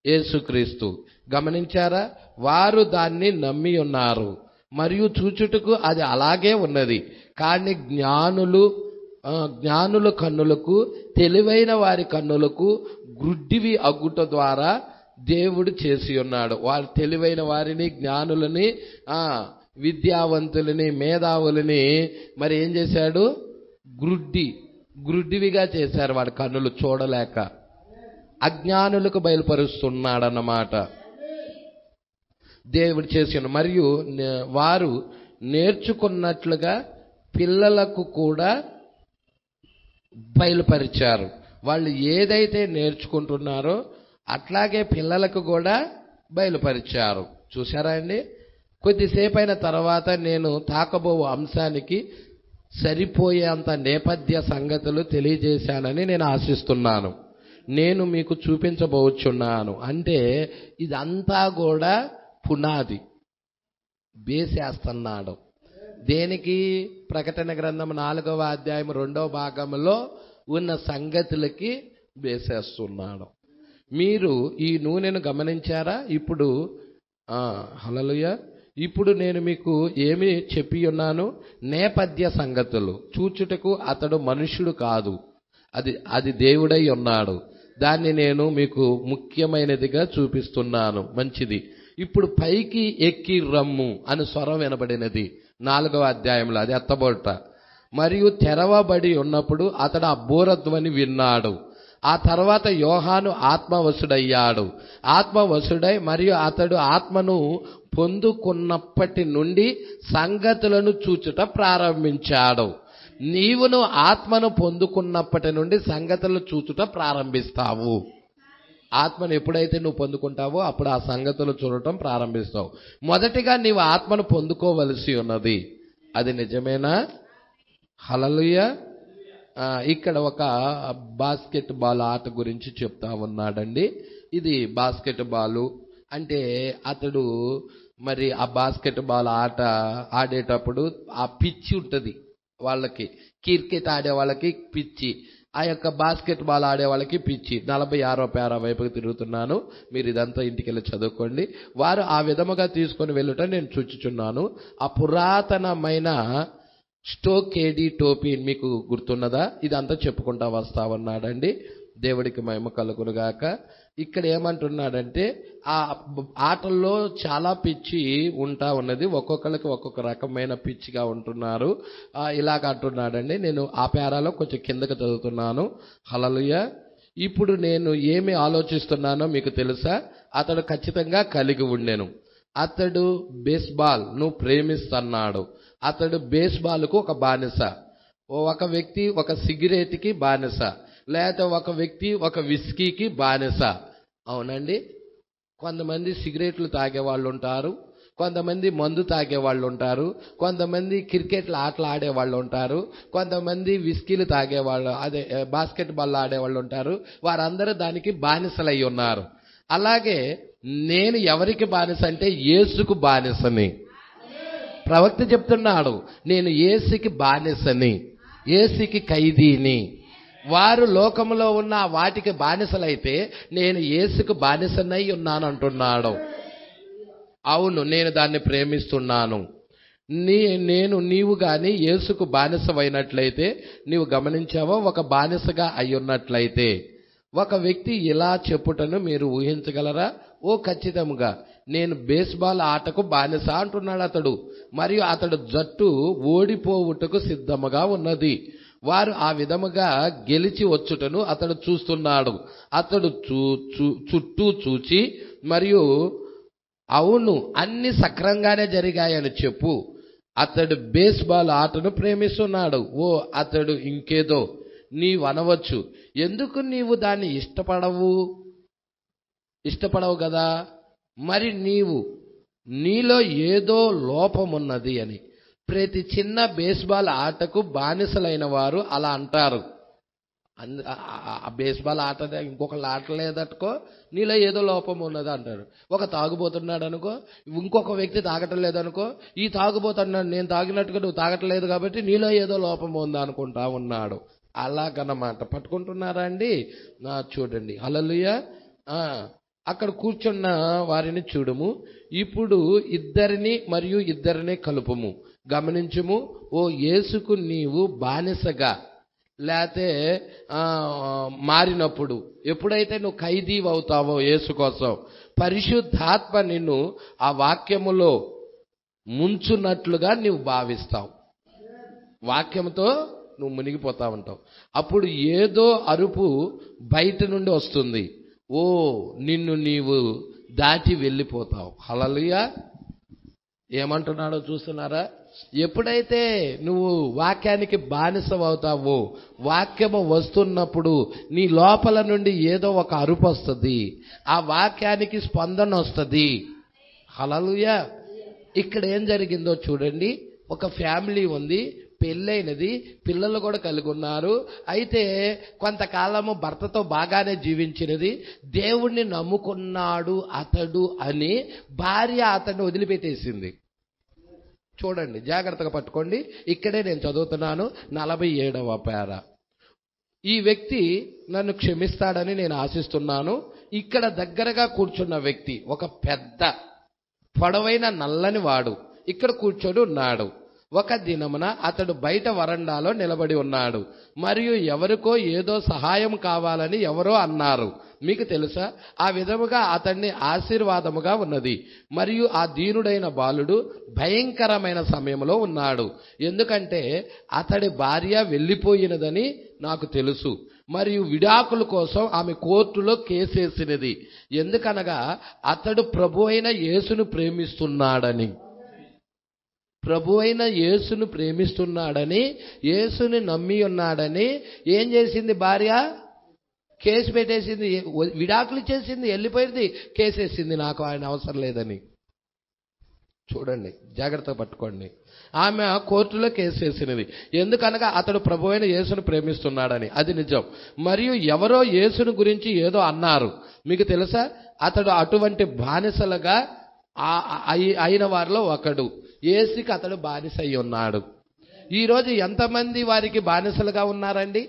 C: యేసుక్రీస్తు. గమనించారా? వారు దాన్ని నమ్మి ఉన్నారు మరియు చూచుటకు అది అలాగే ఉన్నది. కానీ జ్ఞానుల కన్నులకు, తెలివైన వారి కన్నులకు గ్రుడ్డివి అగ్గుట ద్వారా దేవుడు చేసి ఉన్నాడు. వారు తెలివైన వారిని, జ్ఞానులని, విద్యావంతులని, మేధావులని మరి ఏం చేశాడు? గ్రుడ్డివిగా చేశారు. వాడి కన్నులు చూడలేక అజ్ఞానులకు బయలుపరుస్తున్నాడన్నమాట దేవుడు చేసిన. మరియు వారు నేర్చుకున్నట్లుగా పిల్లలకు కూడా బయలుపరిచారు. వాళ్ళు ఏదైతే నేర్చుకుంటున్నారో అట్లాగే పిల్లలకు కూడా బయలుపరిచారు. చూసారా అండి? కొద్దిసేపు అయిన తర్వాత నేను తాకబో అంశానికి సరిపోయేంత నేపథ్య సంగతులు తెలియజేశానని నేను ఆశిస్తున్నాను. నేను మీకు చూపించబోచున్నాను. అంటే ఇదంతా కూడా పునాది వేసేస్తున్నాడు. దేనికి? ప్రకటన గ్రంథం 4వ అధ్యాయం 2వ భాగంలో ఉన్న సంగతులకి వేసేస్తున్నాడు. మీరు ఈ నూనెను గమనించారా? ఇప్పుడు హల్లెలూయా. ఇప్పుడు నేను మీకు ఏమి చెప్పి ఉన్నాను? నేపథ్య సంగతులు. చూచుటకు అతడు మనుష్యుడు కాదు, అది దేవుడై ఉన్నాడు. దాన్ని నేను మీకు ముఖ్యమైనదిగా చూపిస్తున్నాను. మంచిది. ఇప్పుడు పైకి ఎక్కి రమ్ము అని స్వరం వినబడినది 4వ అధ్యాయంలో. అది ఎత్తబోట. మరియు తెరవబడి ఉన్నప్పుడు అతడు ఆ బూరధ్వని విన్నాడు. ఆ తర్వాత యోహాను ఆత్మవశుడయ్యాడు. ఆత్మవశుడై మరియు అతడు ఆత్మను పొందుకున్నప్పటి నుండి సంగతులను చూచుట ప్రారంభించాడు. నీవును ఆత్మను పొందుకున్నప్పటి నుండి సంగతులు చూచుట ప్రారంభిస్తావు. ఆత్మను ఎప్పుడైతే నువ్వు పొందుకుంటావో అప్పుడు ఆ సంగతులు చూడటం ప్రారంభిస్తావు. మొదటిగా నీవు ఆత్మను పొందుకోవలసి ఉన్నది. అది నిజమేనా? హల్లెలూయా. ఇక్కడ ఒక బాస్కెట్ బాల్ ఆట గురించి చెప్తా ఉన్నాడండి. ఇది బాస్కెట్ బాలు అంటే అతడు మరి ఆ బాస్కెట్ బాల్ ఆట ఆడేటప్పుడు ఆ పిచ్చి ఉంటుంది వాళ్ళకి. క్రికెట్ ఆడే వాళ్ళకి పిచ్చి, ఆ యొక్క బాస్కెట్ బాల్ ఆడే వాళ్ళకి పిచ్చి. 46వ పేరా వైపుకి తిరుగుతున్నాను, మీరు ఇదంతా ఇంటికి వెళ్ళి చదువుకోండి. వారు ఆ విధముగా తీసుకొని వెళ్ళుట నేను చూచుచున్నాను. ఆ పురాతనమైన స్టోకేడి టోపీ మీకు గుర్తున్నదా? ఇదంతా చెప్పుకుంటా వస్తా ఉన్నాడండి. దేవుడికి మహిమ కలుగునుగాక. ఇక్కడ ఏమంటున్నాడంటే ఆ ఆటల్లో చాలా పిచ్చి ఉంటా ఉన్నది, ఒక్కొక్కరికి ఒక్కొక్క రకమైన పిచ్చిగా ఉంటున్నారు. ఇలాగ అంటున్నాడండి. నేను ఆ పేరాలో కొంచెం కిందకి చదువుతున్నాను. హల్లెలూయా. ఇప్పుడు నేను ఏమి ఆలోచిస్తున్నానో మీకు తెలుసా? అతడు ఖచ్చితంగా కలిగి ఉండెను. అతడు బేస్బాల్ నువ్వు ప్రేమిస్తున్నాడు. అతడు బేస్బాల్కు ఒక బానిస. ఒక వ్యక్తి ఒక సిగరెట్కి బానిస, లేకపోతే ఒక వ్యక్తి ఒక విస్కీకి బానిస. అవునండి. కొంతమంది సిగరెట్లు తాగేవాళ్ళు ఉంటారు, కొంతమంది మందు తాగేవాళ్ళు ఉంటారు, కొంతమంది క్రికెట్లు ఆటలు ఆడేవాళ్ళు ఉంటారు, కొంతమంది విస్కీలు తాగేవాళ్ళు అదే బాస్కెట్ బాల్ ఆడేవాళ్ళు ఉంటారు. వారందరూ దానికి బానిసలై ఉన్నారు. అలాగే నేను ఎవరికి బానిస అంటే యేసుకు బానిసని. ప్రవక్త చెప్తున్నాడు, నేను యేసుకి బానిసని, యేసుకి ఖైదీని. వారు లోకంలో ఉన్న వాటికి బానిసలైతే నేను యేసుకు బానిసనై ఉన్నాను అంటున్నాడు. అవును, నేను దాన్ని ప్రేమిస్తున్నాను. నీవు గాని యేసుకు బానిసమైనట్లయితే, నీవు గమనించావో ఒక బానిసగా అయ్యున్నట్లయితే ఒక వ్యక్తి ఇలా చెప్పుటను మీరు ఊహించగలరా? ఓ ఖచ్చితంగా నేను బేస్బాల్ ఆటకు బానిస అంటున్నాడు అతడు. మరియు అతడు జట్టు ఓడిపోవుటకు సిద్ధముగా ఉన్నది. వారు ఆ విధముగా గెలిచి వచ్చుటను అతడు చూస్తున్నాడు. అతడు చుట్టూ చూచి మరియు అవును అన్ని సక్రంగానే జరిగాయని చెప్పు. అతడు బేస్బాల్ ఆటను ప్రేమిస్తున్నాడు. ఓ అతడు ఇంకేదో నీవు అనవచ్చు, ఎందుకు నీవు దాన్ని ఇష్టపడవు కదా? మరి నీలో ఏదో లోపమున్నది అని. ప్రతి చిన్న బేస్బాల్ ఆటకు బానిసలైన వారు అలా అంటారు. బేస్బాల్ ఆట ఇంకొకళ్ళు ఆటలేదనుకో, నీలో ఏదో లోపం ఉన్నది అంటారు. ఒక తాగుబోతున్నాడు అనుకో, ఇంకొక వ్యక్తి తాగటం లేదనుకో, ఈ తాగుబోతున్నాడు నేను తాగినట్టుగా నువ్వు తాగట్లేదు కాబట్టి నీలో ఏదో లోపం ఉంది అనుకుంటా ఉన్నాడు. అలాగన్నమాట. పట్టుకుంటున్నారా అండి? చూడండి. హల్లెలూయా. అక్కడ కూర్చున్న వారిని చూడుము. ఇప్పుడు ఇద్దరిని కలుపుము. గమనించుము. ఓ యేసుకు నీవు బానిసగా లేతే మారినప్పుడు, ఎప్పుడైతే నువ్వు ఖైదీ అవుతావో యేసు కోసం, పరిశుద్ధాత్మ నిన్ను ఆ వాక్యములో ముంచున్నట్లుగా నీవు భావిస్తావు. వాక్యంతో నువ్వు మునిగిపోతా ఉంటావు. అప్పుడు ఏదో అరుపు బయట నుండి వస్తుంది. ఓ నిన్ను నీవు దాటి వెళ్ళిపోతావు. హల్లెలూయా. ఏమంటున్నాడో చూస్తున్నారా? ఎప్పుడైతే నువ్వు వాక్యానికి బానిసవవుతావో, వాక్యము వస్తున్నప్పుడు నీ లోపల నుండి ఏదో ఒక అరుపు వస్తుంది, ఆ వాక్యానికి స్పందన వస్తుంది. హల్లెలూయా. ఇక్కడ ఏం జరిగిందో చూడండి. ఒక ఫ్యామిలీ ఉంది, పెళ్ళైనది, పిల్లలు కూడా కలిగి ఉన్నారు. అయితే కొంతకాలము భర్తతో బాగానే జీవించినది, దేవుణ్ణి నమ్ముకున్నాడు అతడు అని భార్య అతన్ని వదిలిపెట్టేసింది. చూడండి, జాగ్రత్తగా పట్టుకోండి. ఇక్కడే నేను చదువుతున్నాను 47వ పేర. ఈ వ్యక్తి నన్ను క్షమిస్తాడని నేను ఆశిస్తున్నాను. ఇక్కడ దగ్గరగా కూర్చున్న వ్యక్తి ఒక పెద్ద పొడవైన నల్లని వాడు ఇక్కడ కూర్చొని ఉన్నాడు. ఒక దినమున అతడు బయట వరండాలో నిలబడి ఉన్నాడు. మరియు ఎవరికో ఏదో సహాయం కావాలని ఎవరో అన్నారు. మీకు తెలుసా? ఆ విధముగా అతన్ని ఆశీర్వాదముగా ఉన్నది. మరియు ఆ దీనుడైన బాలుడు భయంకరమైన సమయంలో ఉన్నాడు. ఎందుకంటే అతడి భార్య వెళ్ళిపోయినదని నాకు తెలుసు. మరియు విడాకుల కోసం ఆమె కోర్టులో కేసేసినది. ఎందుకనగా అతడు ప్రభు అయిన యేసును ప్రేమిస్తున్నాడని. ప్రభు అయిన యేసును ప్రేమిస్తున్నాడని, యేసుని నమ్మి ఉన్నాడని ఏం చేసింది భార్య? కేసు పెట్టేసింది, విడాకులు ఇచ్చేసింది, వెళ్ళిపోయింది, కేసేసింది, నాకు ఆయన అవసరం లేదని. చూడండి, జాగ్రత్తగా పట్టుకోండి. ఆమె కోర్టులో కేసేసినది. ఎందుకనగా అతడు ప్రభు అయిన యేసును ప్రేమిస్తున్నాడని. అది నిజం. మరియు ఎవరో యేసుని గురించి ఏదో అన్నారు. మీకు తెలుసా? అతడు అటువంటి బానిసలుగా అయిన వారిలో ఒకడు. యేసుకి అతడు బానిస అయి ఉన్నాడు. ఈరోజు ఎంతమంది వారికి బానిసలుగా ఉన్నారండి?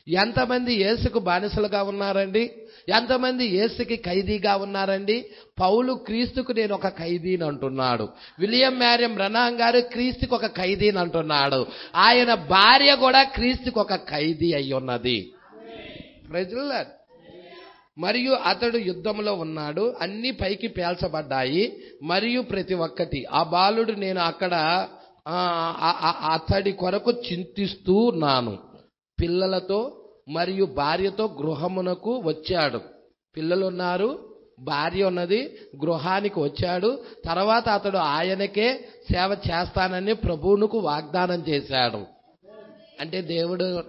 C: ఎంతమంది యేసుకు బానిసలుగా ఉన్నారండి? ఎంతమంది యేసుకి ఖైదీగా ఉన్నారండి? పౌలు క్రీస్తుకు నేను ఒక ఖైదీని అంటున్నాడు. విలియం మ్యారియం బ్రనహాం గారు క్రీస్తుకు ఒక ఖైదీని అంటున్నాడు. ఆయన భార్య కూడా క్రీస్తుకు ఒక ఖైదీ అయి ఉన్నది. Praise the lord. మరియు అతడు యుద్ధంలో ఉన్నాడు. అన్ని పైకి పేల్చబడ్డాయి. మరియు ప్రతి ఒక్కటి ఆ బాలుడు నేను అక్కడ అతడి కొరకు చింతిస్తూ ఉన్నాను. పిల్లలతో మరియు భార్యతో గృహమునకు వచ్చాడు. పిల్లలున్నారు, భార్య ఉన్నది, గృహానికి వచ్చాడు. తర్వాత అతడు ఆయనకే సేవ చేస్తానని ప్రభువునకు వాగ్దానం చేశాడు. అంటే దేవుడు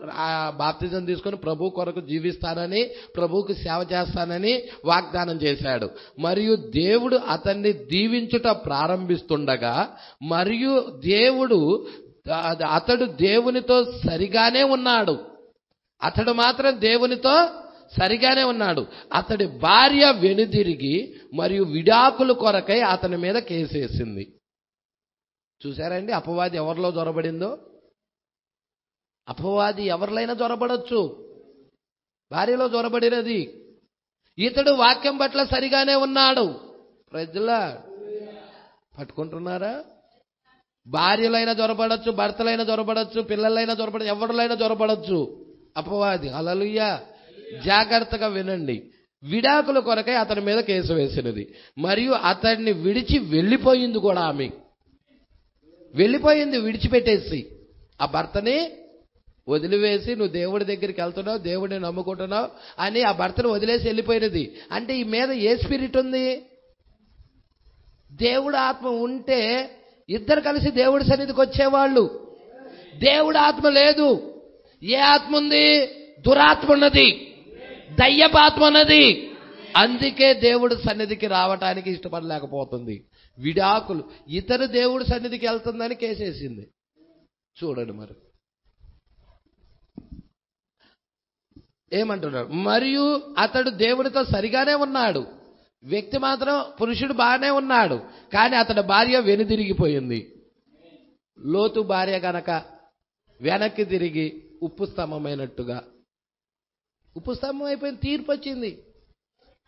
C: బాప్తిజం తీసుకొని ప్రభు కొరకు జీవిస్తానని, ప్రభువుకు సేవ చేస్తానని వాగ్దానం చేశాడు. మరియు దేవుడు అతన్ని దీవించుట ప్రారంభిస్తుండగా, మరియు అతడు దేవునితో సరిగానే ఉన్నాడు. అతడు మాత్రం దేవునితో సరిగానే ఉన్నాడు. అతడి భార్య వెనుదిరిగి మరియు విడాకుల కొరకై అతని మీద కేసేసింది. చూసారండి అపవాది ఎవరిలో జొరబడిందో? అపవాది ఎవరిలైనా జొరబడొచ్చు. భార్యలో జొరబడినది. ఇతడు వాక్యం పట్ల సరిగానే ఉన్నాడు. ప్రజలా పట్టుకుంటున్నారా? భార్యలైనా జొరబడచ్చు, భర్తలైనా జొరబడచ్చు, పిల్లలైనా జొరబడచ్చు, ఎవరిలైనా జొరబడచ్చు అపవాది. హల్లెలూయా. జాగ్రత్తగా వినండి. విడాకుల కొరకై అతని మీద కేసు వేసినది. మరియు అతన్ని విడిచి వెళ్ళిపోయింది కూడా. ఆమె వెళ్ళిపోయింది విడిచిపెట్టేసి. ఆ భర్తని వదిలివేసి నువ్వు దేవుడి దగ్గరికి వెళ్తున్నావు, దేవుడిని నమ్ముకుంటున్నావు అని ఆ భర్తను వదిలేసి వెళ్ళిపోయినది. అంటే ఈ మీద ఏ స్పిరిట్ ఉంది? దేవుడు ఆత్మ ఉంటే ఇద్దరు కలిసి దేవుడి సన్నిధికి వచ్చేవాళ్ళు. దేవుడు ఆత్మ లేదు. ఏ ఆత్మ ఉంది? దురాత్మ ఉన్నది, దయ్యపాత్మ ఉన్నది. అందుకే దేవుడి సన్నిధికి రావటానికి ఇష్టపడలేకపోతుంది. విడాకులు. ఇతరు దేవుడి సన్నిధికి వెళ్తుందని కేసేసింది. చూడండి మరి ఏమంటున్నాడు. మరియు అతడు దేవుడితో సరిగానే ఉన్నాడు. వ్యక్తి మాత్రం, పురుషుడు బాగానే ఉన్నాడు. కానీ అతడి భార్య వెనుదిరిగిపోయింది. లోతు భార్య గనక వెనక్కి తిరిగి ఉప్పు స్తంభమైనట్టుగా, ఉప్పు స్తంభం అయిపోయింది. తీర్పు వచ్చింది.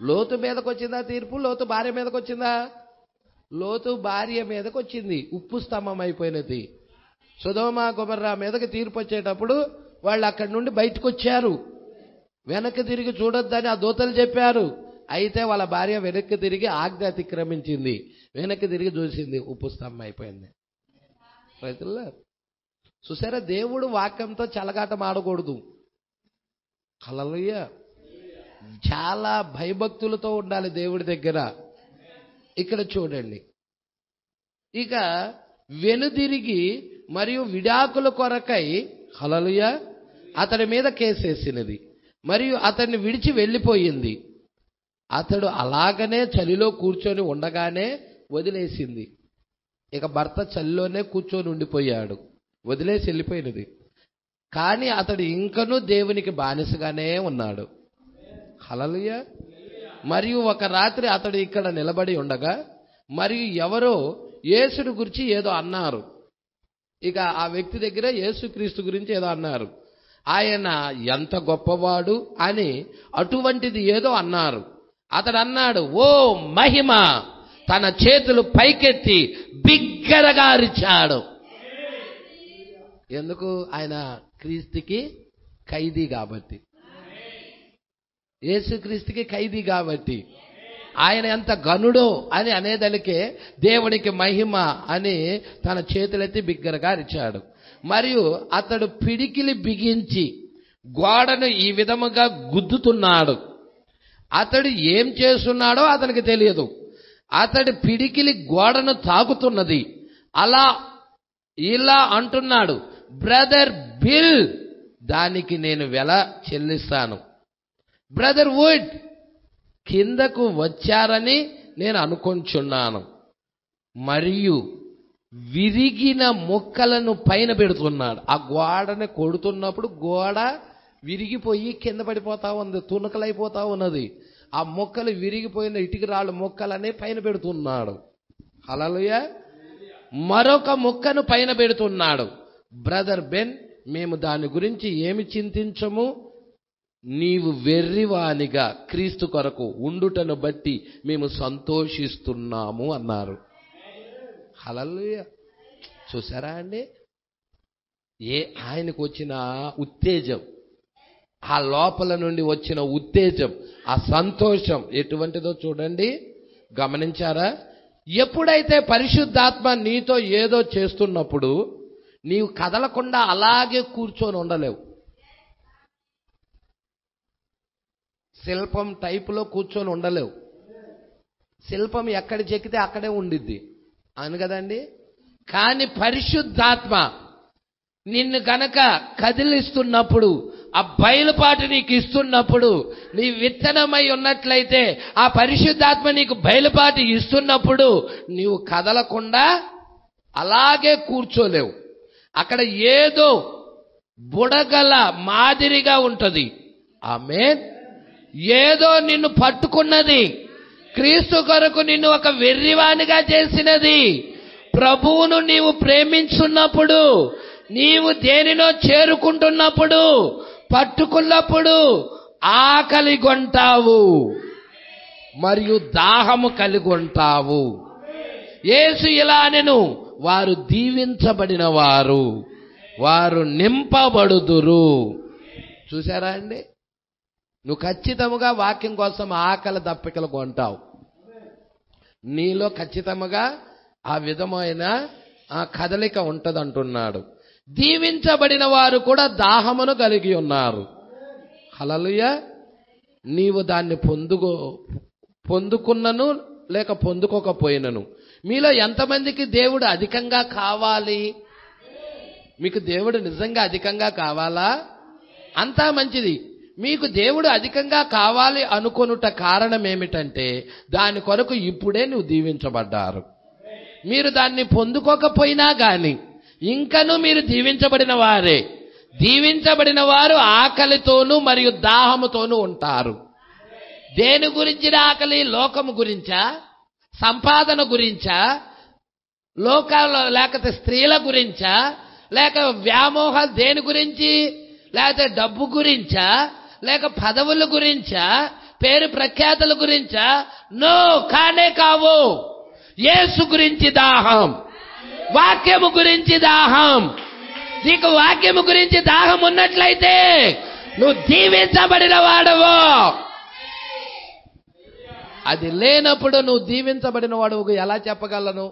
C: లోతు మీదకి వచ్చిందా తీర్పు? లోతు భార్య మీదకి వచ్చిందా? లోతు భార్య మీదకి వచ్చింది. ఉప్పు స్తంభం అయిపోయినది. సొదొమ గొమొర్రా మీదకి తీర్పు వచ్చేటప్పుడు వాళ్ళు అక్కడి నుండి బయటకు వచ్చారు. వెనక్కి తిరిగి చూడొద్దని ఆ దూతలు చెప్పారు. అయితే వాళ్ళ భార్య వెనక్కి తిరిగి ఆజ్ఞ అతిక్రమించింది. వెనక్కి తిరిగి చూసింది, ఉప్పు స్తంభం అయిపోయింది. రైతుల్లా చూసారా? దేవుడు వాక్యంతో చెలగాటం ఆడకూడదు. హల్లెలూయా. చాలా భయభక్తులతో ఉండాలి దేవుడి దగ్గర. ఇక్కడ చూడండి. ఇక వెనుదిరిగి మరియు విడాకుల కొరకై హల్లెలూయా అతడి మీద కేసేసినది. మరియు అతన్ని విడిచి వెళ్ళిపోయింది. అతడు అలాగనే చలిలో కూర్చొని ఉండగానే వదిలేసింది. ఇక భర్త చలిలోనే కూర్చొని ఉండిపోయాడు, వదిలేసి వెళ్ళిపోయినది. కానీ అతడు ఇంకనూ దేవునికి బానిసగానే ఉన్నాడు. హల్లెలూయా. మరియు ఒక రాత్రి అతడు ఇక్కడ నిలబడి ఉండగా మరియు ఎవరో యేసుని గురించి ఏదో అన్నారు. ఇక ఆ వ్యక్తి దగ్గర యేసుక్రీస్తు గురించి ఏదో అన్నారు. ఆయన ఎంత గొప్పవాడు అని అటువంటిది ఏదో అన్నారు. అతడు అన్నాడు, ఓ మహిమ, తన చేతులు పైకెత్తి బిగ్గరగా అరిచాడు. ఎందుకు? ఆయన క్రీస్తుకి ఖైదీ కాబట్టి, యేసుక్రీస్తుకి ఖైదీ కాబట్టి. ఆయన ఎంత గనుడో అని అనేదానికే దేవునికి మహిమ అని తన చేతులెత్తి బిగ్గరగా అరిచాడు. మరియు అతడు పిడికిలి బిగించి గోడను ఈ విధముగా గుద్దుతున్నాడు. అతడు ఏం చేస్తున్నాడో అతనికి తెలియదు. అతడి పిడికిలి గోడను తాకుతున్నది. ఇలా అంటున్నాడు, బ్రదర్ బిల్, దానికి నేను వెల చెల్లిస్తాను. బ్రదర్ వుడ్ కిందకు వచ్చారని నేను అనుకొంచున్నాను. మరియు విరిగిన ముక్కలను పైన పెడుతున్నాడు. ఆ గోడని కొడుతున్నప్పుడు గోడ విరిగిపోయి కింద పడిపోతా ఉంది, తునకలైపోతా ఉన్నది. ఆ ముక్కలు విరిగిపోయిన ఇటుక రాళ్ళు ముక్కలని పైన పెడుతున్నాడు. హల్లెలూయా. మరొక ముక్కను పైన పెడుతున్నాడు. బ్రదర్ బెన్, మేము దాని గురించి ఏమి చింతించము, నీవు వెర్రివానిగా క్రీస్తు కొరకు ఉండుటను బట్టి మేము సంతోషిస్తున్నాము అన్నారు. హల్లెలూయా. చూసారా అండి, ఆయనకు వచ్చిన ఉత్తేజం, ఆ లోపల నుండి వచ్చిన ఉత్తేజం, ఆ సంతోషం ఎటువంటిదో చూడండి. గమనించారా? ఎప్పుడైతే పరిశుద్ధాత్మ నీతో ఏదో చేస్తున్నప్పుడు నీవు కదలకుండా అలాగే కూర్చొని ఉండలేవు. శిల్పం టైపులో కూర్చొని ఉండలేవు. శిల్పం ఎక్కడ చెక్కితే అక్కడే ఉండిద్ది, అవును కదండి. కానీ పరిశుద్ధాత్మ నిన్ను గనక కదిలిస్తున్నప్పుడు, ఆ బయలుపాటు నీకు ఇస్తున్నప్పుడు, నీ విత్తనమై ఉన్నట్లయితే ఆ పరిశుద్ధాత్మ నీకు బయలుపాటు ఇస్తున్నప్పుడు నీవు కదలకుండా అలాగే కూర్చోలేవు. అక్కడ ఏదో బుడగల మాదిరిగా ఉంటది. ఆమేన్. ఏదో నిన్ను పట్టుకున్నది, క్రీస్తు కొరకు నిన్ను ఒక వెర్రివానిగా చేసినది. ప్రభువును నీవు ప్రేమించున్నప్పుడు, నీవు దేనినో చేరుకుంటున్నప్పుడు, పట్టుకున్నప్పుడు ఆకలి కొంటావు మరియు దాహము కలిగి ఉంటావు. యేసు ఇలా అనెను, వారు దీవించబడిన వారు, వారు నింపబడుదురు. చూసారా అండి? నువ్వు ఖచ్చితంగా వాక్యం కోసం ఆకలి దప్పికలు కొంటావు. నీలో ఖచ్చితంగా ఆ విధమైన ఆ కదలిక ఉంటదంటున్నాడు. దీవించబడిన వారు కూడా దాహమును కలిగి ఉన్నారు. హల్లెలూయా. నీవు దాన్ని పొందుకున్నను లేక పొందుకోకపోయినను, మీలో ఎంతమందికి దేవుడు అధికంగా కావాలి? మీకు దేవుడు నిజంగా అధికంగా కావాలా? అంతా మంచిది. మీకు దేవుడు అధికంగా కావాలి అనుకొనుట కారణం ఏమిటంటే, దాని కొరకు ఇప్పుడే నువ్వు దీవించబడ్డారు. మీరు దాన్ని పొందుకోకపోయినా గాని ఇంకనూ మీరు దీవించబడిన వారే. దీవించబడిన వారు ఆకలితోనూ మరియు దాహముతోనూ ఉంటారు. దేని గురించిన ఆకలి? లోకము గురించా? సంపాదన గురించా? లోకాల్లో లేకపోతే స్త్రీల గురించా? లేక వ్యామోహాలు దేని గురించి? లేకపోతే డబ్బు గురించా? లేక పదవుల గురించా? పేరు ప్రఖ్యాతుల గురించా? నో, కానే కావు. యేసు గురించి దాహం, వాక్యము గురించి దాహం. నీకు వాక్యము గురించి దాహం ఉన్నట్లయితే నువ్వు దీవించబడిన వాడవు. అది లేనప్పుడు నువ్వు దీవించబడిన వాడవు ఎలా చెప్పగలను?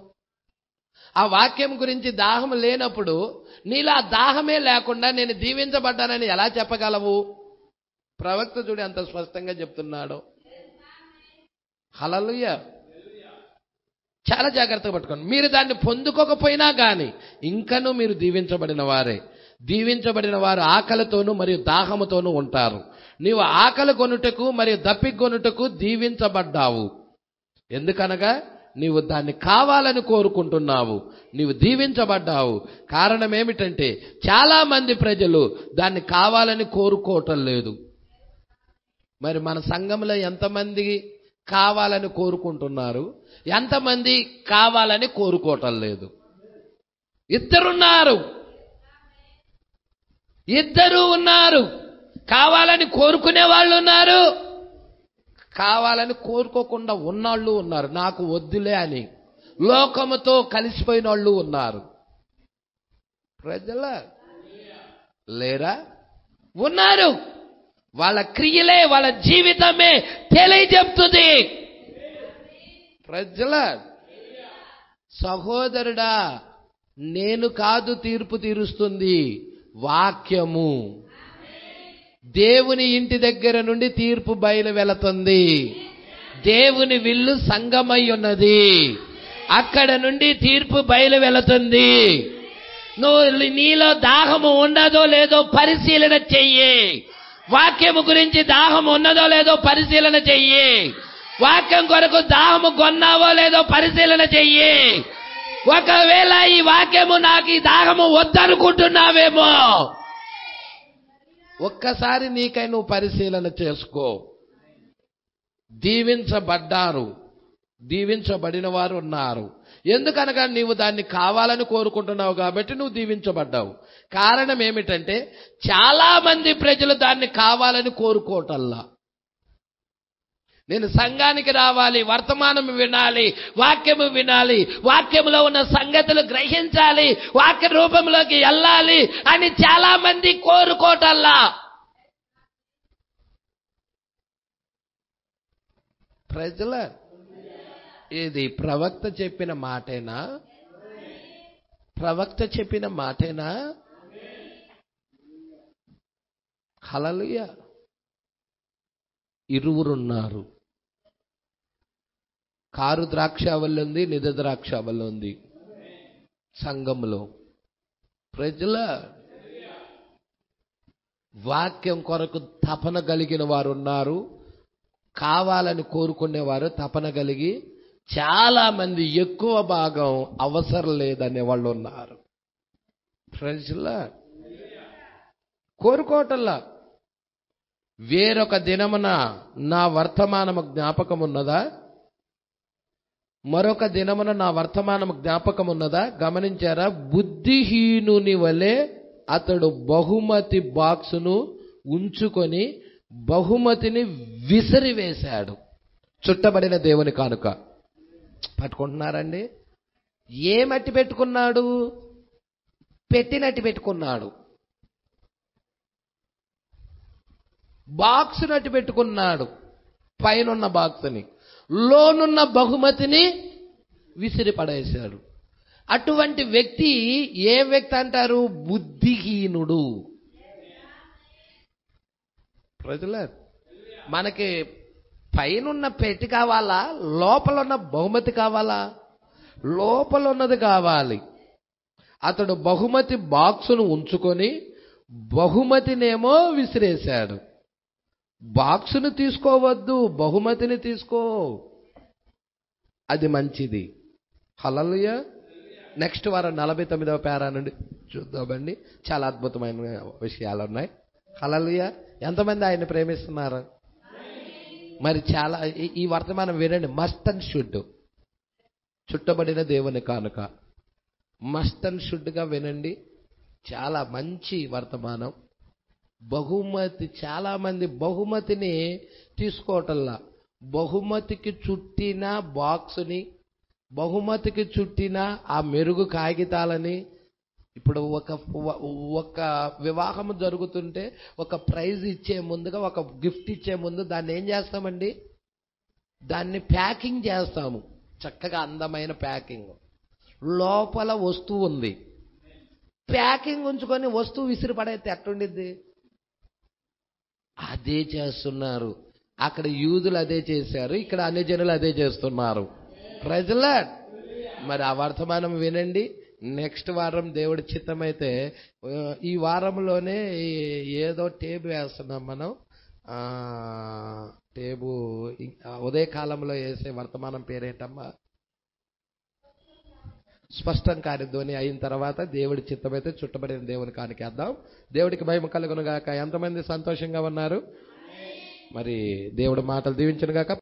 C: ఆ వాక్యం గురించి దాహం లేనప్పుడు, నీలో ఆ దాహమే లేకుండా నేను దీవించబడ్డానని ఎలా చెప్పగలవు? ప్రవక్త చూడు అంత స్పష్టంగా చెప్తున్నాడు. హల్లెలూయా. చాలా జాగ్రత్తగా పట్టుకోండి. మీరు దాన్ని పొందుకోకపోయినా కానీ ఇంకనూ మీరు దీవించబడిన వారే. దీవించబడిన వారు ఆకలితోనూ మరియు దాహముతోనూ ఉంటారు. నీవు ఆకలి కొనుటకు మరియు దప్పికొనుటకు దీవించబడ్డావు. ఎందుకనగా నీవు దాన్ని కావాలని కోరుకుంటున్నావు. నీవు దీవించబడ్డావు. కారణం ఏమిటంటే, చాలా మంది ప్రజలు దాన్ని కావాలని కోరుకోవటం లేదు. మరి మన సంఘంలో ఎంతమంది కావాలని కోరుకుంటున్నారు? ఎంతమంది కావాలని కోరుకోవటం లేదు? ఇద్దరు ఉన్నారు. కావాలని కోరుకునే వాళ్ళు ఉన్నారు, కావాలని కోరుకోకుండా ఉన్నాళ్ళు ఉన్నారు. నాకు వద్దులే అని లోకముతో కలిసిపోయిన వాళ్ళు ఉన్నారు. ప్రజల లేరా? ఉన్నారు. వాళ్ళ క్రియలే, వాళ్ళ జీవితమే తెలియజెప్తుంది. ప్రజల సహోదరుడా, నేను కాదు తీర్పు తీరుస్తుంది, వాక్యము. దేవుని ఇంటి దగ్గర నుండి తీర్పు బయలు వెళుతుంది. దేవుని విల్లు సంగమై ఉన్నది. అక్కడ నుండి తీర్పు బయలు వెళుతుంది. నువ్వు నీలో దాహము ఉన్నదో లేదో పరిశీలన చెయ్యి. వాక్యము గురించి దాహము ఉన్నదో లేదో పరిశీలన చెయ్యి. వాక్యం కొరకు దాహము కొన్నావో లేదో పరిశీలన చెయ్యి. ఒకవేళ ఈ వాక్యము నాకు ఈ దాహము వద్దనుకుంటున్నావేమో, ఒక్కసారి నీకై నువ్వు పరిశీలన చేసుకో. దీవించబడ్డారు, దీవించబడిన వారు ఉన్నారు. ఎందుకనగా నీవు దాన్ని కావాలని కోరుకుంటున్నావు కాబట్టి నువ్వు దీవించబడ్డావు. కారణం ఏమిటంటే చాలా మంది ప్రజలు దాన్ని కావాలని కోరుకోవటల్లా. నేను సంఘానికి రావాలి, వర్తమానం వినాలి, వాక్యము వినాలి, వాక్యములో ఉన్న సంగతులు గ్రహించాలి, వాక్య రూపంలోకి వెళ్ళాలి అని చాలా మంది కోరుకోవటల్లా. ప్రజల ఇది ప్రవక్త చెప్పిన మాటేనా? ప్రవక్త చెప్పిన మాటేనా? హల్లెలూయా. ఇరువురున్నారు. కారు ద్రాక్షావల్లి ఉంది, నిజ ద్రాక్షావల్లి ఉంది సంఘంలో. ప్రజల వాక్యం కొరకు తపన కలిగిన వారు ఉన్నారు, కావాలని కోరుకునేవారు తపన కలిగి, చాలా మంది ఎక్కువ భాగం అవసరం లేదనే వాళ్ళు ఉన్నారు. ప్రజల కోరుకోవటల్లా. వేరొక దినమున నా వర్తమానము జ్ఞాపకం ఉన్నదా, మరొక దినమున నా వర్తమానము జ్ఞాపకం ఉన్నదా? గమనించారా? బుద్ధిహీనుని వలె అతడు బహుమతి బాక్సును ఉంచుకొని బహుమతిని విసిరివేశాడు. చుట్టబడిన దేవుని కానుక పట్టుకుంటున్నారండి. ఏమట్టి పెట్టుకున్నాడు? పెట్టినట్టు పెట్టుకున్నాడు. బాక్స్ నట్టు పెట్టుకున్నాడు. పైనున్న బాక్స్ని, లోనున్న బహుమతిని విసిరి పడేశాడు. అటువంటి వ్యక్తి ఏ వ్యక్తి అంటారు? బుద్ధిహీనుడు. ప్రజల మనకి పైనున్న పెట్టి కావాలా, లోపల ఉన్న బహుమతి కావాలా? లోపల ఉన్నది కావాలి. అతడు బహుమతి బాక్సును ఉంచుకొని బహుమతినేమో విసిరేశాడు. బాక్సును తీసుకోవద్దు, బహుమతిని తీసుకో, అది మంచిది. హల్లెలూయా. నెక్స్ట్ వారం 49వ పేరా నుండి చూద్దామండి. చాలా అద్భుతమైన విషయాలు ఉన్నాయి. హల్లెలూయా. ఎంతమంది ఆయన ప్రేమిస్తున్నారు? మరి చాలా ఈ వర్తమానం వినండి. మస్ట్ అండ్ షుడ్, చుట్టబడిన దేవుని కానుక. మస్ట్ అండ్ షుడ్గా వినండి. చాలా మంచి వర్తమానం. బహుమతి, చాలా మంది బహుమతిని తీసుకోవటల్లా. బహుమతికి చుట్టిన బాక్సుని, బహుమతికి చుట్టిన ఆ మెరుగు కాగితాలని. ఇప్పుడు ఒక వివాహం జరుగుతుంటే ఒక ప్రైజ్ ఇచ్చే ముందుగా, ఒక గిఫ్ట్ ఇచ్చే ముందు దాన్ని ఏం చేస్తామండి? దాన్ని ప్యాకింగ్ చేస్తాము. చక్కగా అందమైన ప్యాకింగ్. లోపల వస్తువు ఉంది. ప్యాకింగ్ ఉంచుకొని వస్తువు విసిరి పడైతే ఎట్టుండిద్ది? అదే చేస్తున్నారు. అక్కడ యూదులు అదే చేశారు, ఇక్కడ అన్ని జనులు అదే చేస్తున్నారు. ప్రజల మరి ఆ వర్తమానం వినండి. నెక్స్ట్ వారం దేవుడి చిత్తమైతే ఈ వారంలోనే ఏదో టేబు వేస్తున్నాం మనం. టేబు ఉదయకాలంలో వేసే వర్తమానం పేరేంటమ్మా? స్పష్టం కార్యధ్వని అయిన తర్వాత దేవుడి చిత్తమైతే చుట్టబడిన దేవుని కానికేద్దాం. దేవుడికి మహిమ కలుగును గాక. ఎంతమంది సంతోషంగా ఉన్నారు? మరి దేవుడి మాటలు దీవించును గాక.